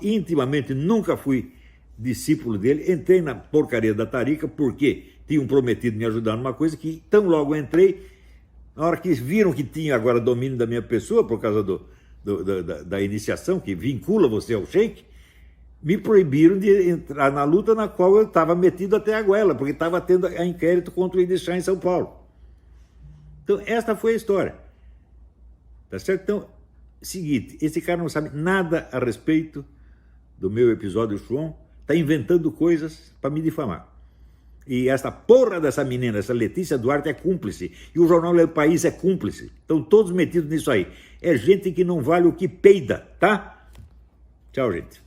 intimamente, nunca fui discípulo dele. Entrei na porcaria da Tariqa porque tinham prometido me ajudar numa coisa que, tão logo entrei, na hora que viram que tinha agora domínio da minha pessoa, por causa da iniciação, que vincula você ao sheik, me proibiram de entrar na luta na qual eu estava metido até a goela, porque estava tendo a inquérito contra o Idris Shah em São Paulo. Então, esta foi a história. Tá certo? Então, seguinte, esse cara não sabe nada a respeito do meu episódio Shuon, está inventando coisas para me difamar. E essa porra dessa menina, essa Letícia Duarte, é cúmplice. E o jornal O País é cúmplice. Estão todos metidos nisso aí. É gente que não vale o que peida, tá? Tchau, gente.